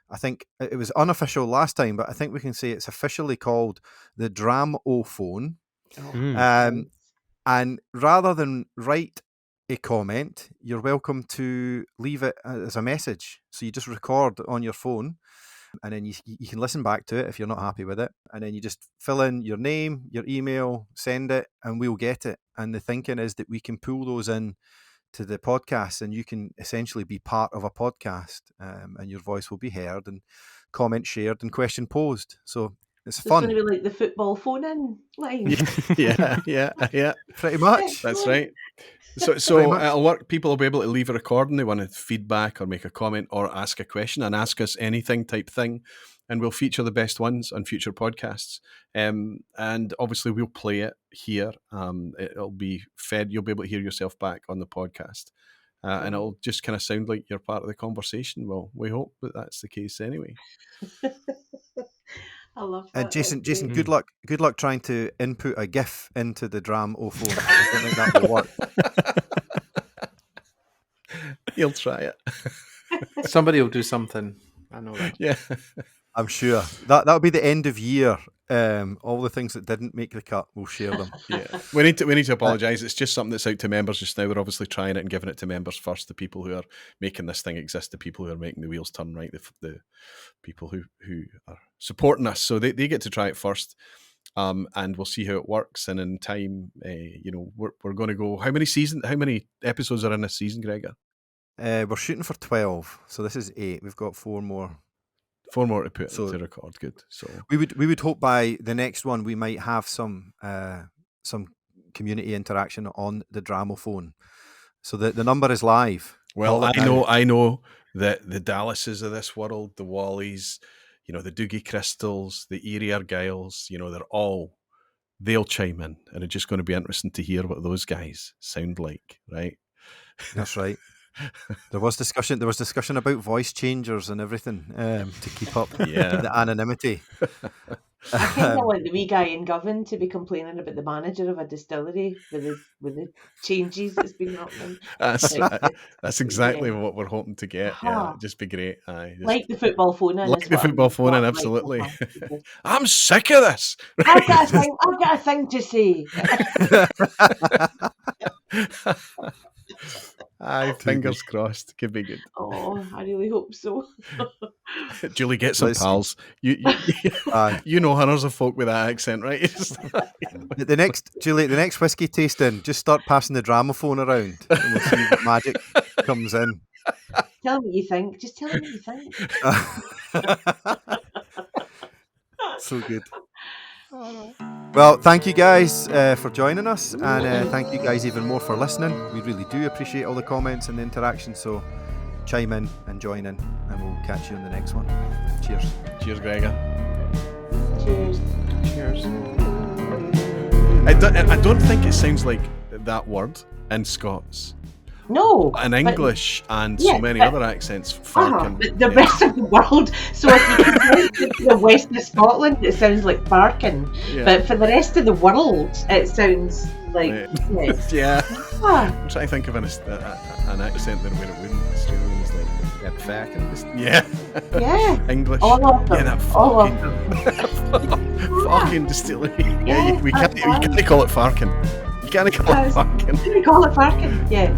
I think it was unofficial last time, but I think we can say it's officially called the Dramo phone. And rather than write a comment, you're welcome to leave it as a message. So you just record on your phone, and then you can listen back to it if you're not happy with it. And then you just fill in your name, your email, send it, and we'll get it. And the thinking is that we can pull those in to the podcast, and you can essentially be part of a podcast, and your voice will be heard, and comment shared, and question posed. So it's fun. It's going to be like the football phone-in line. Yeah. Pretty much. That's right. So it'll work. People will be able to leave a recording. They want to feedback or make a comment or ask a question and ask us anything type thing. And we'll feature the best ones on future podcasts. And obviously we'll play it here. It'll be fed. You'll be able to hear yourself back on the podcast. And it'll just kind of sound like you're part of the conversation. Well, we hope that that's the case anyway. I love that. Jason, good luck trying to input a GIF into the Dram 04. I don't think that will work. He'll try it. Somebody will do something. I know that. Yeah. I'm sure. That'll be the end of year. All the things that didn't make the cut, we'll share them. Yeah. We need to apologise. It's just something that's out to members just now. We're obviously trying it and giving it to members first, the people who are making this thing exist, the people who are making the wheels turn right, the people who are supporting us. So they get to try it first. And we'll see how it works. And in time, we're going to go. How many episodes are in this season, Gregor? We're shooting for 12, so this is 8. We've got 4 more. 4 more to put to record. Good. So we would hope by the next one we might have some community interaction on the Dramophone. So the number is live. Well, I know that the Dallases of this world, the Wallies, the Doogie Crystals, the Erie Argyles, they'll chime in, and it's just going to be interesting to hear what those guys sound like, right? That's right. There was discussion about voice changers and everything to keep up the anonymity. I kind of want the wee guy in Govan to be complaining about the manager of a distillery with the changes that's been happening. That's exactly what we're hoping to get. Yeah, it'd just be great. Like the football phone-in. Like the football phone-in, absolutely. I'm sick of this. I've got a thing to say. Fingers crossed. Could be good. Oh, I really hope so. Julie, get some pals. You know hundreds of folk with that accent, right? The next whiskey tasting, just start passing the Dramophone around, and we'll see what magic comes in. Tell me what you think. Just tell me what you think. So good. Well, thank you guys for joining us, and thank you guys even more for listening. We really do appreciate all the comments and the interaction, so chime in and join in, and we'll catch you in the next one. Cheers. Cheers, Gregor. Cheers. I don't think it sounds like that word in Scots. No. In English and so many other accents. Farkin. The rest of the world. So if you compare it to the west of Scotland, it sounds like Farkin. Yeah. But for the rest of the world, it sounds like... Yeah. I'm trying to think of an accent that it wouldn't. Australian is like that Farkin. Yeah. English. All of them. Yeah, that fucking distillery. Yeah, we can't call it Farkin. You can't call it Farkin. We call it Farkin, yeah.